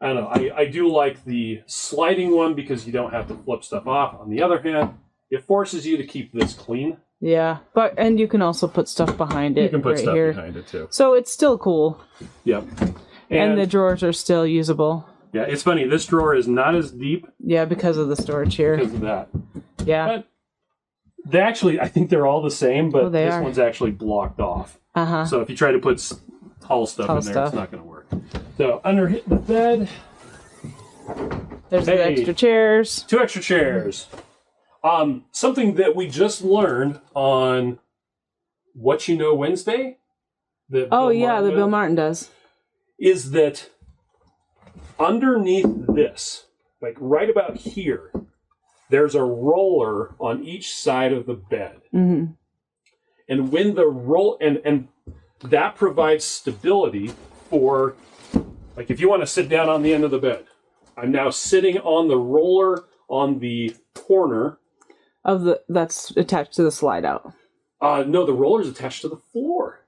I don't know. I do like the sliding one because you don't have to flip stuff off. On the other hand, it forces you to keep this clean. Yeah, and you can also put stuff behind it. You can put right stuff here. behind it too. So it's still cool. Yep. And the drawers are still usable. Yeah, it's funny. This drawer is not as deep. Yeah, because of the storage here. Because of that. Yeah. But they actually, I think they're all the same, but this are. one's actually blocked off. Uh-huh. So if you try to put tall stuff in there, it's not going to work. So under the bed. There's the extra chairs. 2 extra chairs. Something that we just learned on What You Know Wednesday. That Bill Martin does. Is that underneath this, like right about here, there's a roller on each side of the bed. Mm-hmm. And when the and that provides stability for, like, if you want to sit down on the end of the bed, I'm now sitting on the roller on the corner of that's attached to the slide out. No, the roller is attached to the floor.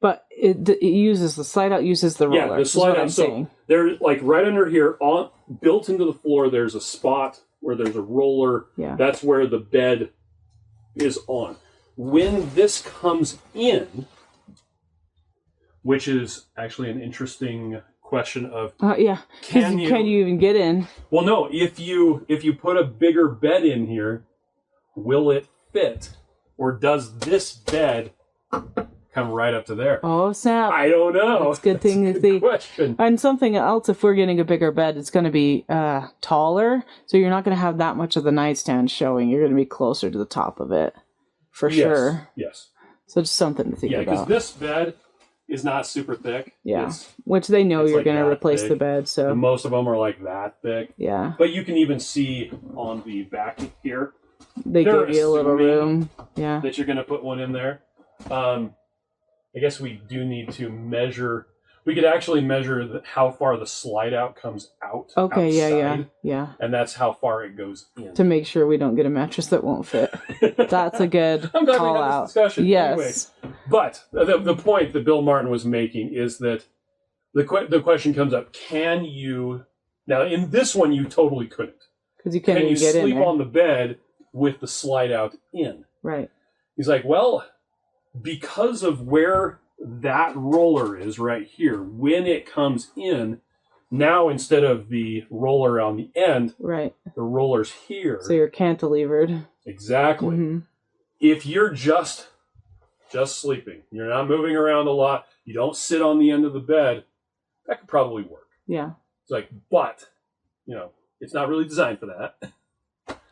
But it uses the slide out uses the roller. Yeah, the slide out. So they're like right under here, built into the floor. There's a spot where there's a roller. Yeah, that's where the bed is on. When this comes in, which is actually an interesting question of can you even get in? Well, no. If you put a bigger bed in here, will it fit, or does this bed come right up to there? Oh snap! I don't know. It's a good thing to see. Question. And something else, if we're getting a bigger bed, it's going to be taller, so you're not going to have that much of the nightstand showing. You're going to be closer to the top of it, for sure. Yes. So just something to think about. Yeah, because this bed is not super thick. Yeah, which they know you're going to replace the bed. So and most of them are like that thick. Yeah. But you can even see on the back here. They give you a little room. Yeah. That you're going to put one in there. I guess we do need to measure. We could actually measure how far the slide out comes out. Okay, outside, yeah. And that's how far it goes in. To make sure we don't get a mattress that won't fit. That's a good I'm glad call we had out. this discussion. Yes. Anyway, but the point that Bill Martin was making is that the question comes up: can you now in this one you totally couldn't because you can't even get in sleep there. on the bed with the slide out in? Right. He's like, well, because of where that roller is right here, when it comes in, now instead of the roller on the end, right, the roller's here. So you're cantilevered. Exactly. Mm-hmm. If you're just sleeping, you're not moving around a lot, you don't sit on the end of the bed, that could probably work. Yeah. It's like, but, it's not really designed for that.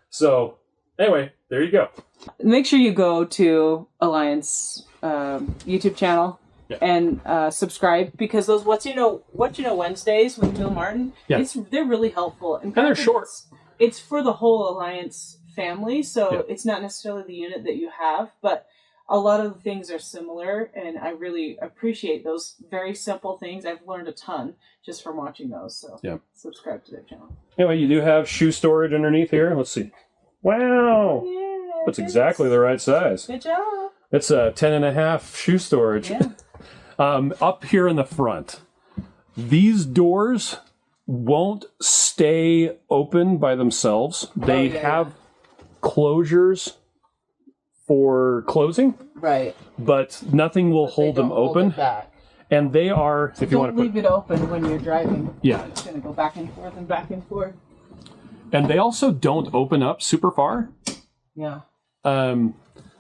So, anyway, there you go. Make sure you go to Alliance YouTube channel and subscribe, because those What You Know Wednesdays with Bill Martin, they're really helpful. And they're short. It's for the whole Alliance family, so it's not necessarily the unit that you have, but a lot of the things are similar, and I really appreciate those very simple things. I've learned a ton just from watching those, so subscribe to their channel. Anyway, you do have shoe storage underneath here. Let's see. Wow! Yeah, that's exactly the right size. Good job. It's a 10.5 shoe storage. Yeah. Up here in the front, these doors won't stay open by themselves. They have closures for closing, right? But nothing will hold them open. Back. And they are. So if you want to leave it open when you're driving. Yeah, it's going to go back and forth and back and forth. And they also don't open up super far. Yeah.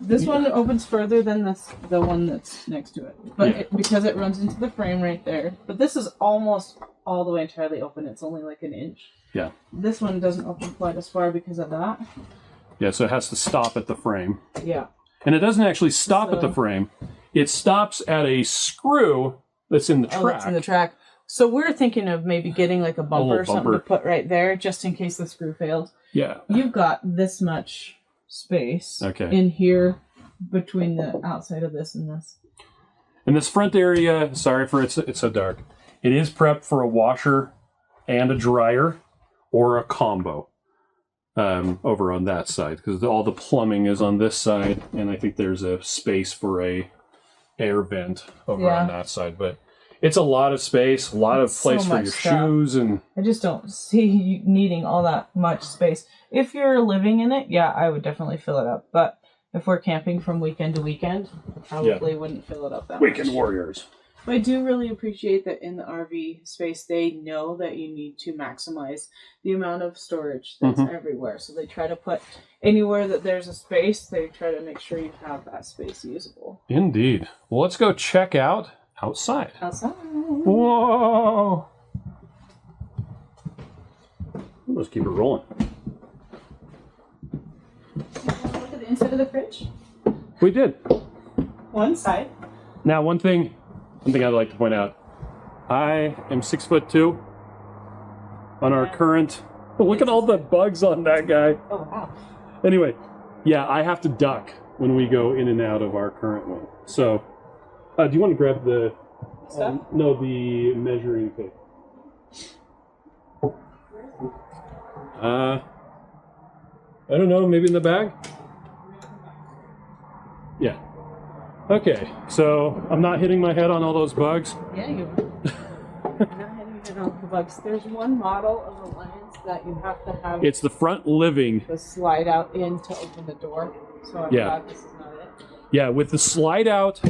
This one opens further than the one that's next to it, but because it runs into the frame right there. But this is almost all the way entirely open. It's only like an inch. Yeah. This one doesn't open quite as far because of that. Yeah, so it has to stop at the frame. Yeah. And it doesn't actually stop at the frame. It stops at a screw that's in the track. That's in the track. So we're thinking of maybe getting like a bumper or something to put right there, just in case the screw fails. Yeah. You've got this much space in here between the outside of this and this. And this front area, sorry for it's so dark. It is prepped for a washer and a dryer or a combo over on that side, because all the plumbing is on this side, and I think there's a space for a air vent over on that side. But it's a lot of space, a lot of place for your shoes, and I just don't see you needing all that much space. If you're living in it, yeah, I would definitely fill it up. But if we're camping from weekend to weekend, I probably wouldn't fill it up that much. Weekend warriors. But I do really appreciate that in the RV space, they know that you need to maximize the amount of storage that's everywhere. So they try to put anywhere that there's a space, they try to make sure you have that space usable. Indeed. Well, let's go check out outside. Outside. Whoa! Let's keep it rolling. Look at the inside of the fridge. We did. One side. Now, one thing I'd like to point out. I am 6'2" on our current. Oh, look at all the bugs on that guy. Oh, wow. Anyway, yeah, I have to duck when we go in and out of our current one. So, do you want to grab the stuff? No, the measuring tape. I don't know, maybe in the bag? Yeah. Okay, so I'm not hitting my head on all those bugs. Yeah, you're not hitting your head on the bugs. There's one model of the Lions that you have to have. It's the front living. The slide out in to open the door. So I'm glad this is not it. Yeah, with the slide out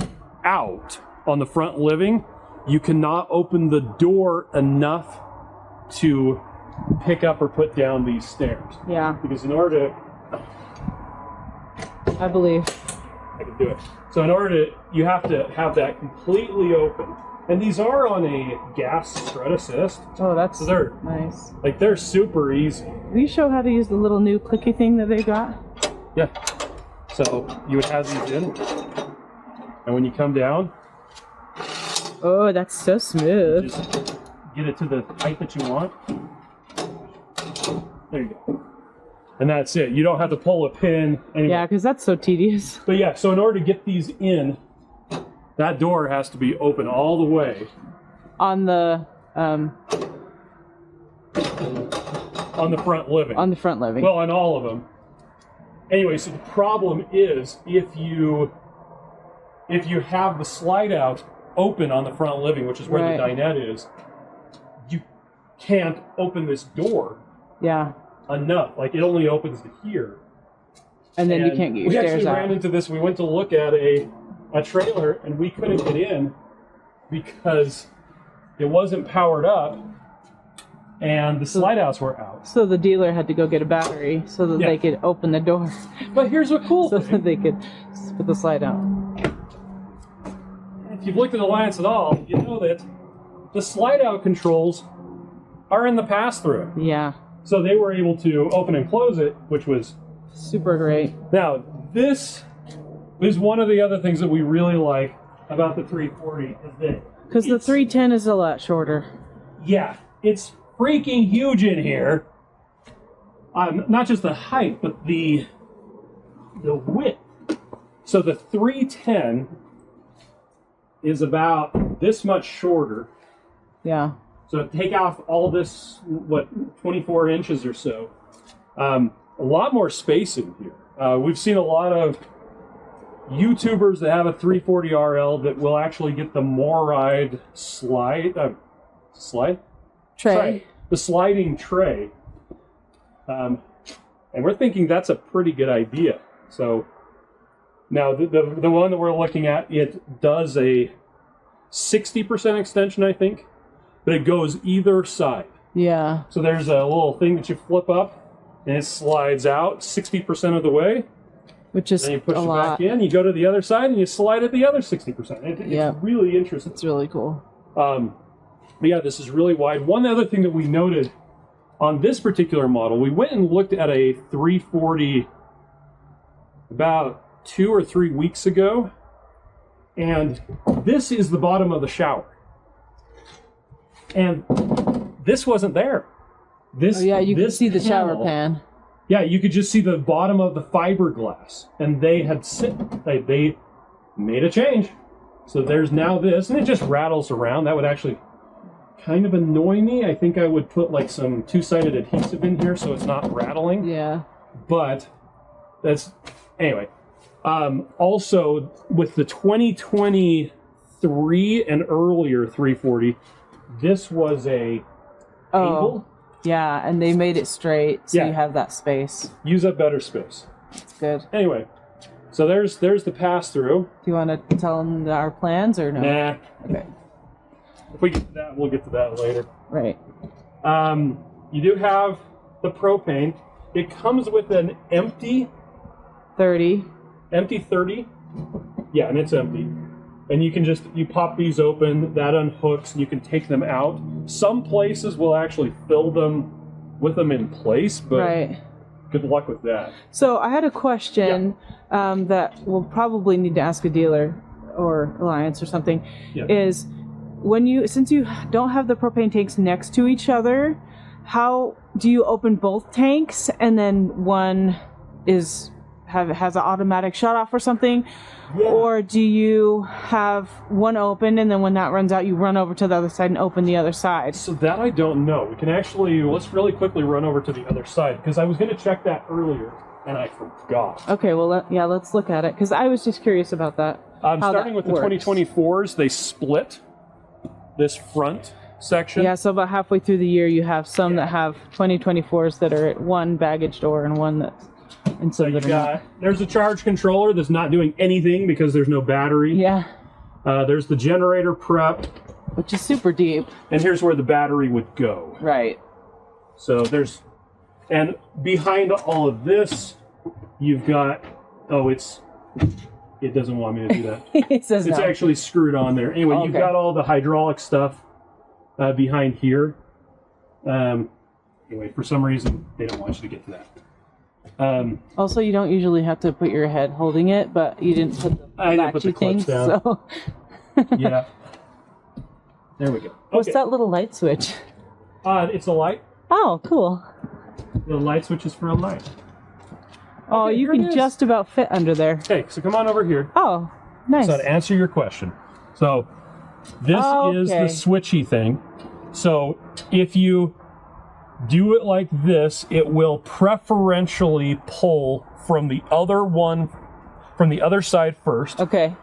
on the front living, you cannot open the door enough to pick up or put down these stairs. Yeah. Because in order to... I believe. I can do it. So in order to... You have to have that completely open. And these are on a gas strut assist. Oh, that's so they're nice. Like, they're super easy. Will you show how to use the little new clicky thing that they got? Yeah. So you would have these in. And when you come down... Oh, that's so smooth. Just get it to the height that you want. There you go. And that's it. You don't have to pull a pin anyway. Yeah, because that's so tedious. But yeah, so in order to get these in, that door has to be open all the way. On the front living. On the front living. Well, on all of them. Anyway, so the problem is if you have the slide out open on the front living, which is where the dinette is, you can't open this door. Yeah. Enough. Like, it only opens to here. And then you can't get your stairs out. We actually ran into this. We went to look at a trailer, and we couldn't get in because it wasn't powered up, and the slide outs were out. So the dealer had to go get a battery so that they could open the door. But here's what cool so that they could put the slide out. If you've looked at Alliance at all, you know that the slide out controls are in the pass-through. Yeah. So they were able to open and close it, which was super great. Now, this is one of the other things that we really like about the 340 is that because the 310 is a lot shorter. Yeah, it's freaking huge in here. Not just the height, but the width. So the 310 is about this much shorter. Yeah. So take off all this, 24 inches or so. A lot more space in here. We've seen a lot of YouTubers that have a 340 RL that will actually get the MORRIDE tray, the sliding tray. And we're thinking that's a pretty good idea. So now the one that we're looking at, it does a 60% extension, I think. But it goes either side. Yeah. So there's a little thing that you flip up, and it slides out 60% of the way. Which is then you push it back in, you go to the other side, and you slide it the other 60%. It's really interesting. It's really cool. But yeah, this is really wide. One other thing that we noted on this particular model, we went and looked at a 340 about 2 or 3 weeks ago, and this is the bottom of the shower. And this wasn't there. You could see the shower pan. Yeah, you could just see the bottom of the fiberglass. And they had they made a change. So there's now this, and it just rattles around. That would actually kind of annoy me. I think I would put like some two-sided adhesive in here so it's not rattling. Yeah. But that's, anyway. Also, with the 2023 and earlier 340, this was a angle. Yeah, and they made it straight, so you have that space. Use up better space. That's good. Anyway, so there's the pass-through. Do you want to tell them our plans or no? Nah. Okay. If we get to that, we'll get to that later. Right. You do have the propane. It comes with an empty 30. Empty 30. Yeah, and it's empty. And you pop these open, that unhooks, and you can take them out. Some places will actually fill them with them in place, but good luck with that. So I had a question that we'll probably need to ask a dealer or Alliance or something. Yeah. Is since you don't have the propane tanks next to each other, do you open both tanks and then one has an automatic shut off or something? Yeah. Or do you have one open and then when that runs out you run over to the other side and open the other side? So that I don't know. We can actually, let's really quickly run over to the other side because I was going to check that earlier and I forgot. Okay, well let's look at it because I was just curious about that. Starting with the 2024s, they split this front section. Yeah, so about halfway through the year you have some that have 2024s that are at one baggage door and one that's and so there's a charge controller that's not doing anything because there's no battery. Yeah. There's the generator prep, which is super deep. And here's where the battery would go. Right. So and behind all of this, you've got, it doesn't want me to do that. It says it's actually screwed on there. Anyway, You've got all the hydraulic stuff behind here. Anyway, for some reason, they don't want you to get to that. Also, you don't usually have to put your head holding it, but you didn't put the latchy things, down. So yeah. There we go. What's that little light switch? It's a light. Oh, cool. The light switch is for a light. Oh, you can just about fit under there. Okay, so come on over here. Oh, nice. So to answer your question, so this is the switchy thing. So if you do it like this, it will preferentially pull from the other side first. Okay.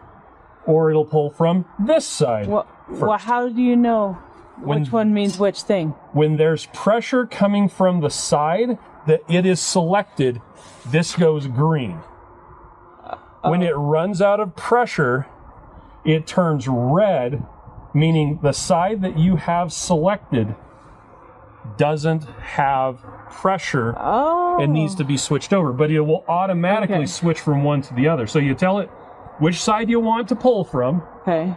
Or it'll pull from this side first. Well, how do you know which one means which thing? When there's pressure coming from the side that it is selected, this goes green. When it runs out of pressure, it turns red, meaning the side that you have selected doesn't have pressure and needs to be switched over, but it will automatically switch from one to the other. So you tell it which side you want to pull from. Okay.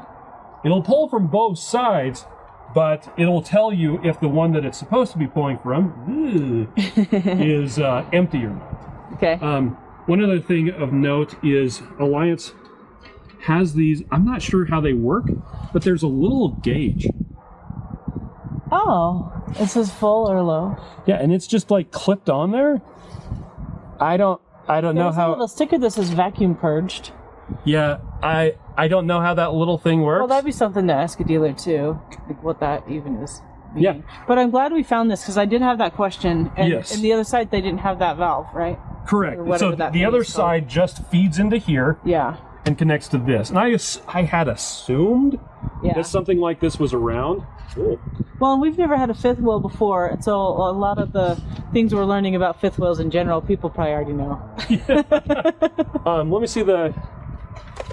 It'll pull from both sides, but it'll tell you if the one that it's supposed to be pulling from is empty or not. Okay. One other thing of note is Alliance has these, I'm not sure how they work, but there's a little gauge. Oh, it says full or low. Yeah, and it's just like clipped on there. I don't know how. There's a little sticker that says vacuum purged. Yeah, I don't know how that little thing works. Well, that'd be something to ask a dealer too, like what that even is. Yeah. But I'm glad we found this because I did have that question. And yes. And the other side, they didn't have that valve, right? Correct. So the other side just feeds into here. Yeah. And connects to this. And I had assumed that something like this was around. Cool. Well, we've never had a fifth wheel before, and so a lot of the things we're learning about fifth wheels in general, people probably already know. Let me see the...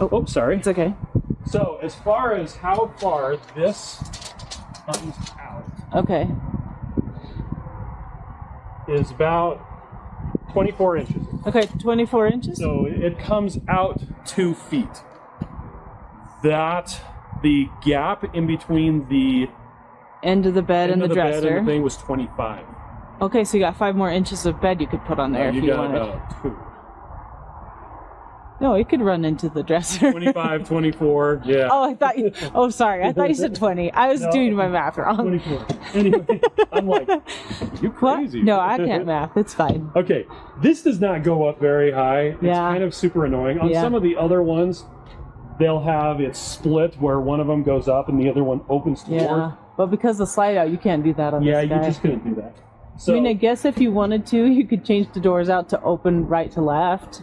Oh, sorry. It's okay. So, as far as how far this comes out... Okay. Is about 24 inches. Okay, 24 inches? So, it comes out 2 feet. The gap in between the end of the bed and the dresser. Bed and the thing was 25. Okay, so you got 5 more inches of bed you could put on there if you wanted. About 2. No, it could run into the dresser. 25, 24, yeah. Oh, I thought you... Oh, sorry. I thought you said 20. I was doing my math wrong. 24. Anyway, I'm like, you crazy. What? No, I can't math. It's fine. Okay, this does not go up very high. It's kind of super annoying. On some of the other ones, they'll have it split where one of them goes up and the other one opens to Yeah, but because the slide out, you can't do that on this guy. You just couldn't do that. So, I mean, I guess if you wanted to, you could change the doors out to open right to left.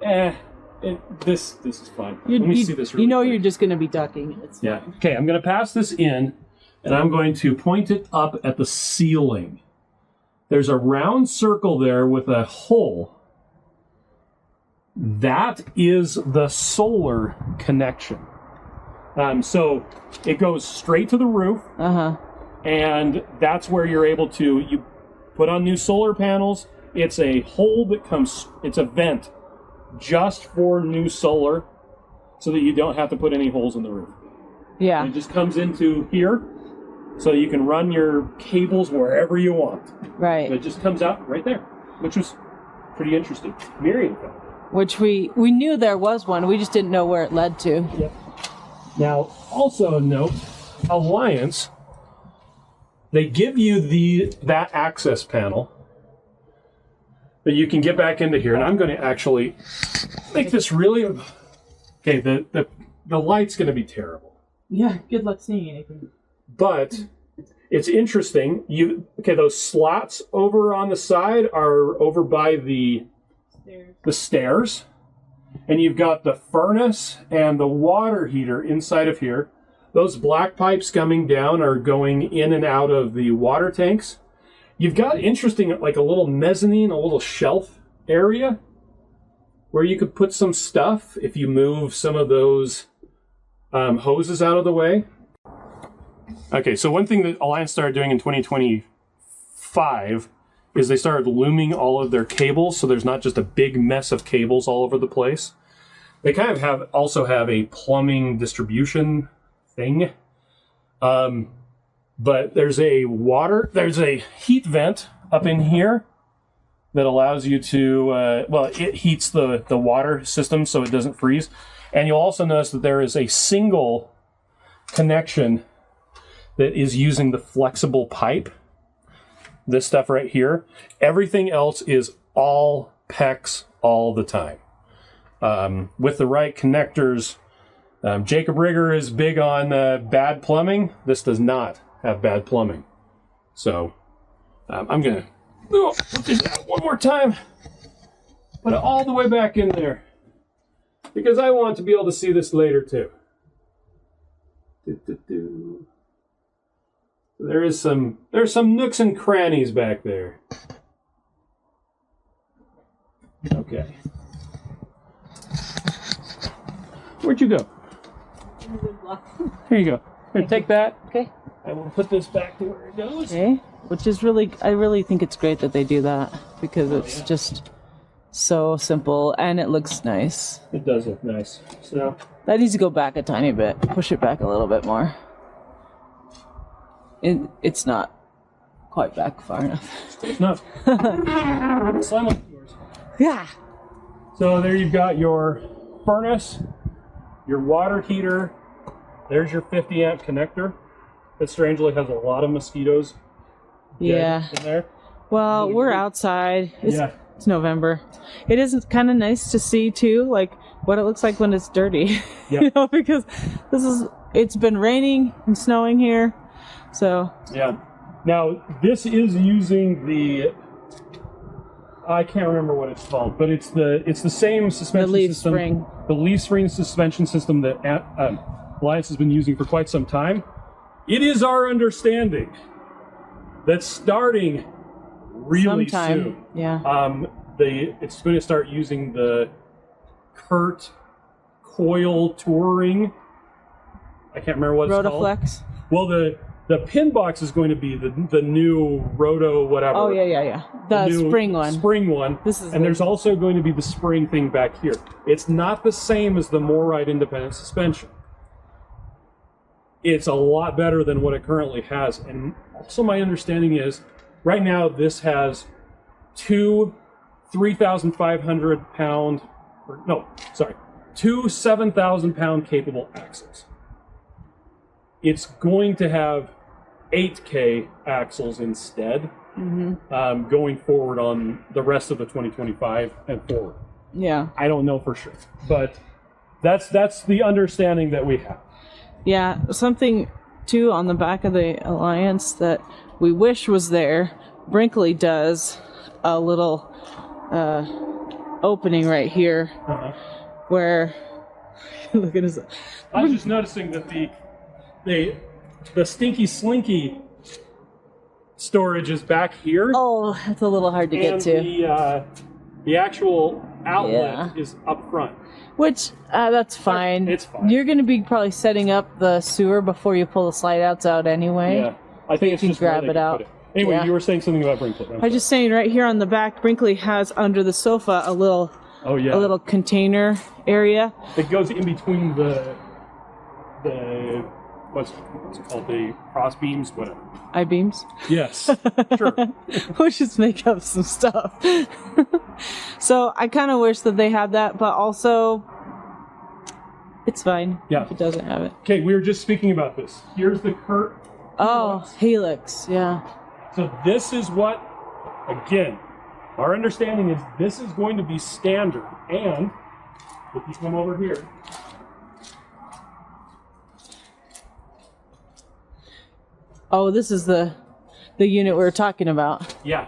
This is fine. Let me see this really quick. You're just going to be ducking. It's Yeah. fine. Okay, I'm going to pass this in, and I'm going to point it up at the ceiling. There's a round circle there with a hole. That is the solar connection. So it goes straight to the roof, and that's where you're able to, you put on new solar panels. It's a hole that comes, it's a vent just for new solar, so that you don't have to put any holes in the roof. Yeah. It just comes into here, so you can run your cables wherever you want. Right. It just comes out right there, which was pretty interesting. Miriam found it. Which we knew there was one, we just didn't know where it led to. Yep. Now, also note, Alliance, they give you that access panel that you can get back into here, and I'm going to actually make this really. Okay, the light's going to be terrible. Yeah, good luck seeing anything. But it's interesting. Those slots over on the side are over by the stairs, and you've got the furnace and the water heater inside of here. Those black pipes coming down are going in and out of the water tanks. You've got interesting, like a little mezzanine, a little shelf area where you could put some stuff if you move some of those hoses out of the way. Okay, so one thing that Alliance started doing in 2025 is they started looming all of their cables, so there's not just a big mess of cables all over the place. They kind of also have a plumbing distribution thing. But there's a heat vent up in here that allows you to, it heats the water system so it doesn't freeze. And you'll also notice that there is a single connection that is using the flexible pipe. This stuff right here. Everything else is all PEX all the time. With the right connectors, Jacob Rigger is big on bad plumbing. This does not have bad plumbing. So I'm going to put this out one more time. Put it all the way back in there. Because I want to be able to see this later too. There's some nooks and crannies back there. Okay. Where'd you go? Here you go. Here, take that. Okay. I will put this back to where it goes. Okay. Which is I really think it's great that they do that, because it's just so simple and it looks nice. It does look nice. So that needs to go back a tiny bit. Push it back a little bit more. It's not quite back far enough. It's not. Slam on yours. Yeah. So there you've got your furnace, your water heater. There's your 50 amp connector. That strangely has a lot of mosquitoes. Yeah. In there. Well, we're outside. It's November. It is kind of nice to see too, like what it looks like when it's dirty. Yeah. Because it's been raining and snowing here. So yeah. Now this is using I can't remember what it's called, but it's the same suspension system. The leaf spring suspension system that Alliance has been using for quite some time. It is our understanding that starting really soon. Yeah. It's going to start using the Curt coil touring. I can't remember what it's called. Rotaflex. Well, the pin box is going to be the new Roto whatever. Oh yeah. The spring one. Spring one. There's also going to be the spring thing back here. It's not the same as the Moride independent suspension. It's a lot better than what it currently has. And also my understanding is, right now this has two 3,500 pound, two 7,000 pound capable axles. It's going to have 8K axles instead, going forward on the rest of the 2025 and forward. Yeah. I don't know for sure, but That's the understanding that we have. Yeah, something too on the back of the Alliance that we wish was there. Brinkley does a little opening right here where look at his. I was just noticing that the stinky slinky storage is back here. Oh, that's a little hard to get to. The actual outlet is up front. Which, that's fine. It's fine. You're going to be probably setting up the sewer before you pull the slide outs out anyway. Yeah, I think it's you just can where grab they it can out. put it. Anyway, Yeah. you were saying something about Brinkley. I was just saying right here on the back, Brinkley has under the sofa a little container area. It goes in between the what's it called, the cross beams, whatever. I-beams. Yes, sure. We'll just make up some stuff. So I kind of wish that they had that, but also it's fine if it doesn't have it. Okay, we were just speaking about this. Here's the Curt. Oh, Helix, yeah. So this is what, again, our understanding is this is going to be standard. And if you come over here, oh, this is the unit we were talking about. yeah.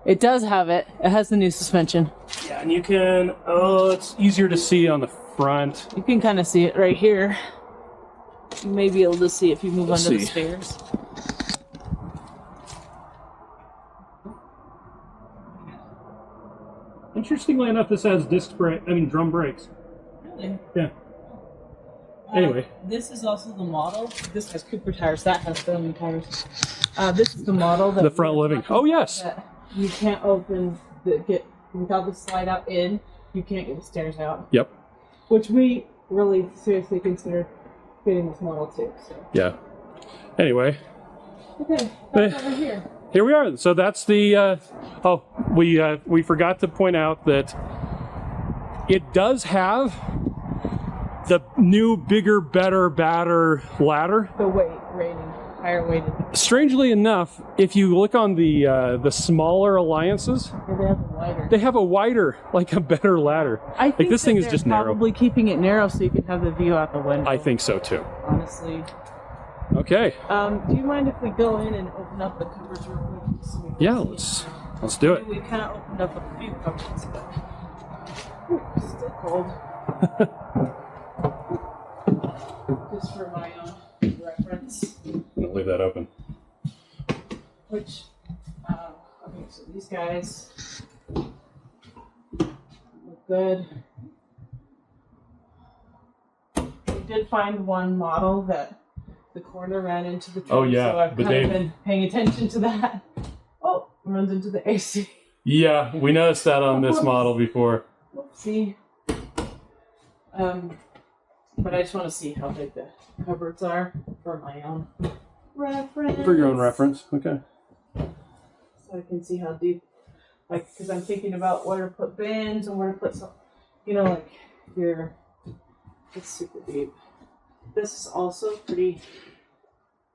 It does have it. It has the new suspension. Yeah, and you can, it's easier to see on the front. You can kind of see it right here. You may be able to see if you move Let's under the see. stairs. Interestingly enough, this has drum brakes. Really? Yeah. Anyway. This is also the model. This has Cooper tires. That has Thermal tires. This is the model that The front living. Oh, yes. that you can't open without the slide out in. You can't get the stairs out. Yep. Which we really seriously considered getting this model too. So. Yeah. Anyway. Okay, back over here. Here we are. So that's the. We forgot to point out that it does have the new, bigger, better, badder ladder. The weight rating, higher weighted. Strangely enough, if you look on the smaller Alliances, Yeah, they have a wider. they have a wider, like a better ladder. I think like this that thing is they're just narrow. Probably keeping it narrow so you can have the view out the window. I think so too. Honestly. Okay. Do you mind if we go in and open up the cupboards real quick? So we can Yeah, see? let's do it. We kind of opened up a few cupboards, but still cold. Just for my own reference. I'm gonna leave that open. Which, okay, so these guys look good. We did find one model that the corner ran into the trim, Oh, yeah, so I've but kind of been paying attention to that. Oh, runs into the AC. Yeah, we noticed that on this model before. Whoopsie. But I just want to see how big the cupboards are for my own reference. For your own reference, okay. So I can see how deep, like, because I'm thinking about where to put bins and where to put some, like here. It's super deep. This is also pretty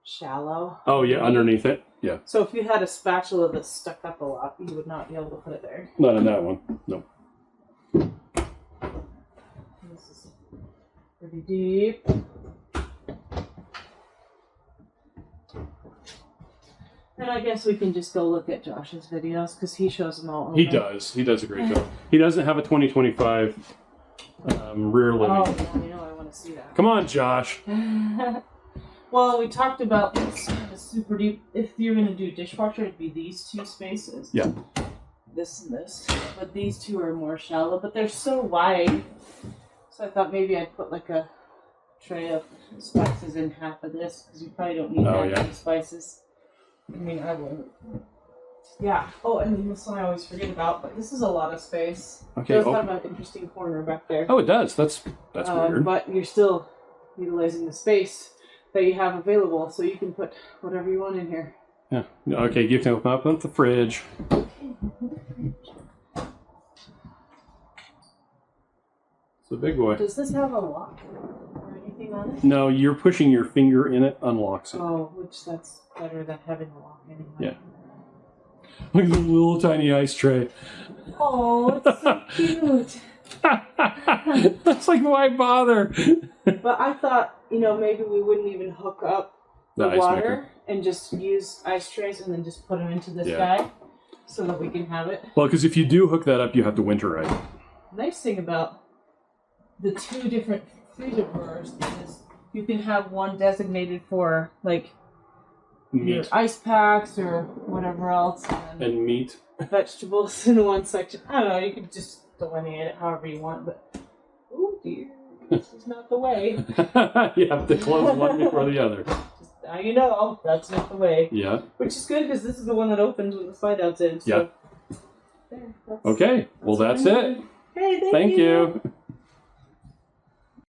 shallow. Oh yeah, underneath it. Yeah. So if you had a spatula that stuck up a lot, you would not be able to put it there. Not in that one. No. This is pretty deep. And I guess we can just go look at Josh's videos because he shows them all. He does. He does a great job. He doesn't have a 2025 rear living. Oh, yeah, I want to see that. Come on, Josh. Well, we talked about this kind of super deep. If you're going to do dishwasher, it'd be these two spaces. Yeah. This and this. But these two are more shallow, but they're so wide. So I thought maybe I'd put like a tray of spices in half of this because you probably don't need that many spices. I mean, I wouldn't. Yeah. Oh, and then this one I always forget about, but this is a lot of space. Okay. There's kind of an interesting corner back there. Oh, it does. That's weird. But you're still utilizing the space that you have available, so you can put whatever you want in here. Yeah. Okay, you can open up the fridge. It's a big boy. Does this have a lock or anything on it? No, you're pushing your finger in it, unlocks it. Oh, which that's better than having a lock anyway. Yeah. Look at the little tiny ice tray. Oh, it's so cute. That's like, why bother? But I thought, maybe we wouldn't even hook up the ice water maker. and just use ice trays and then just put them into this guy so that we can have it. Well, because if you do hook that up, you have to winterize it. Nice thing about the two different freezer brewers is you can have one designated for like your ice packs or whatever else, and meat, vegetables in one section. I don't know. You can just delineate it however you want, but oh dear, this is not the way. You have to close one before the other. Just now you know that's not the way. Yeah. Which is good because this is the one that opens when the slide out's in. So. Yeah. There, Okay. Well, that's it. Hey, Thank you.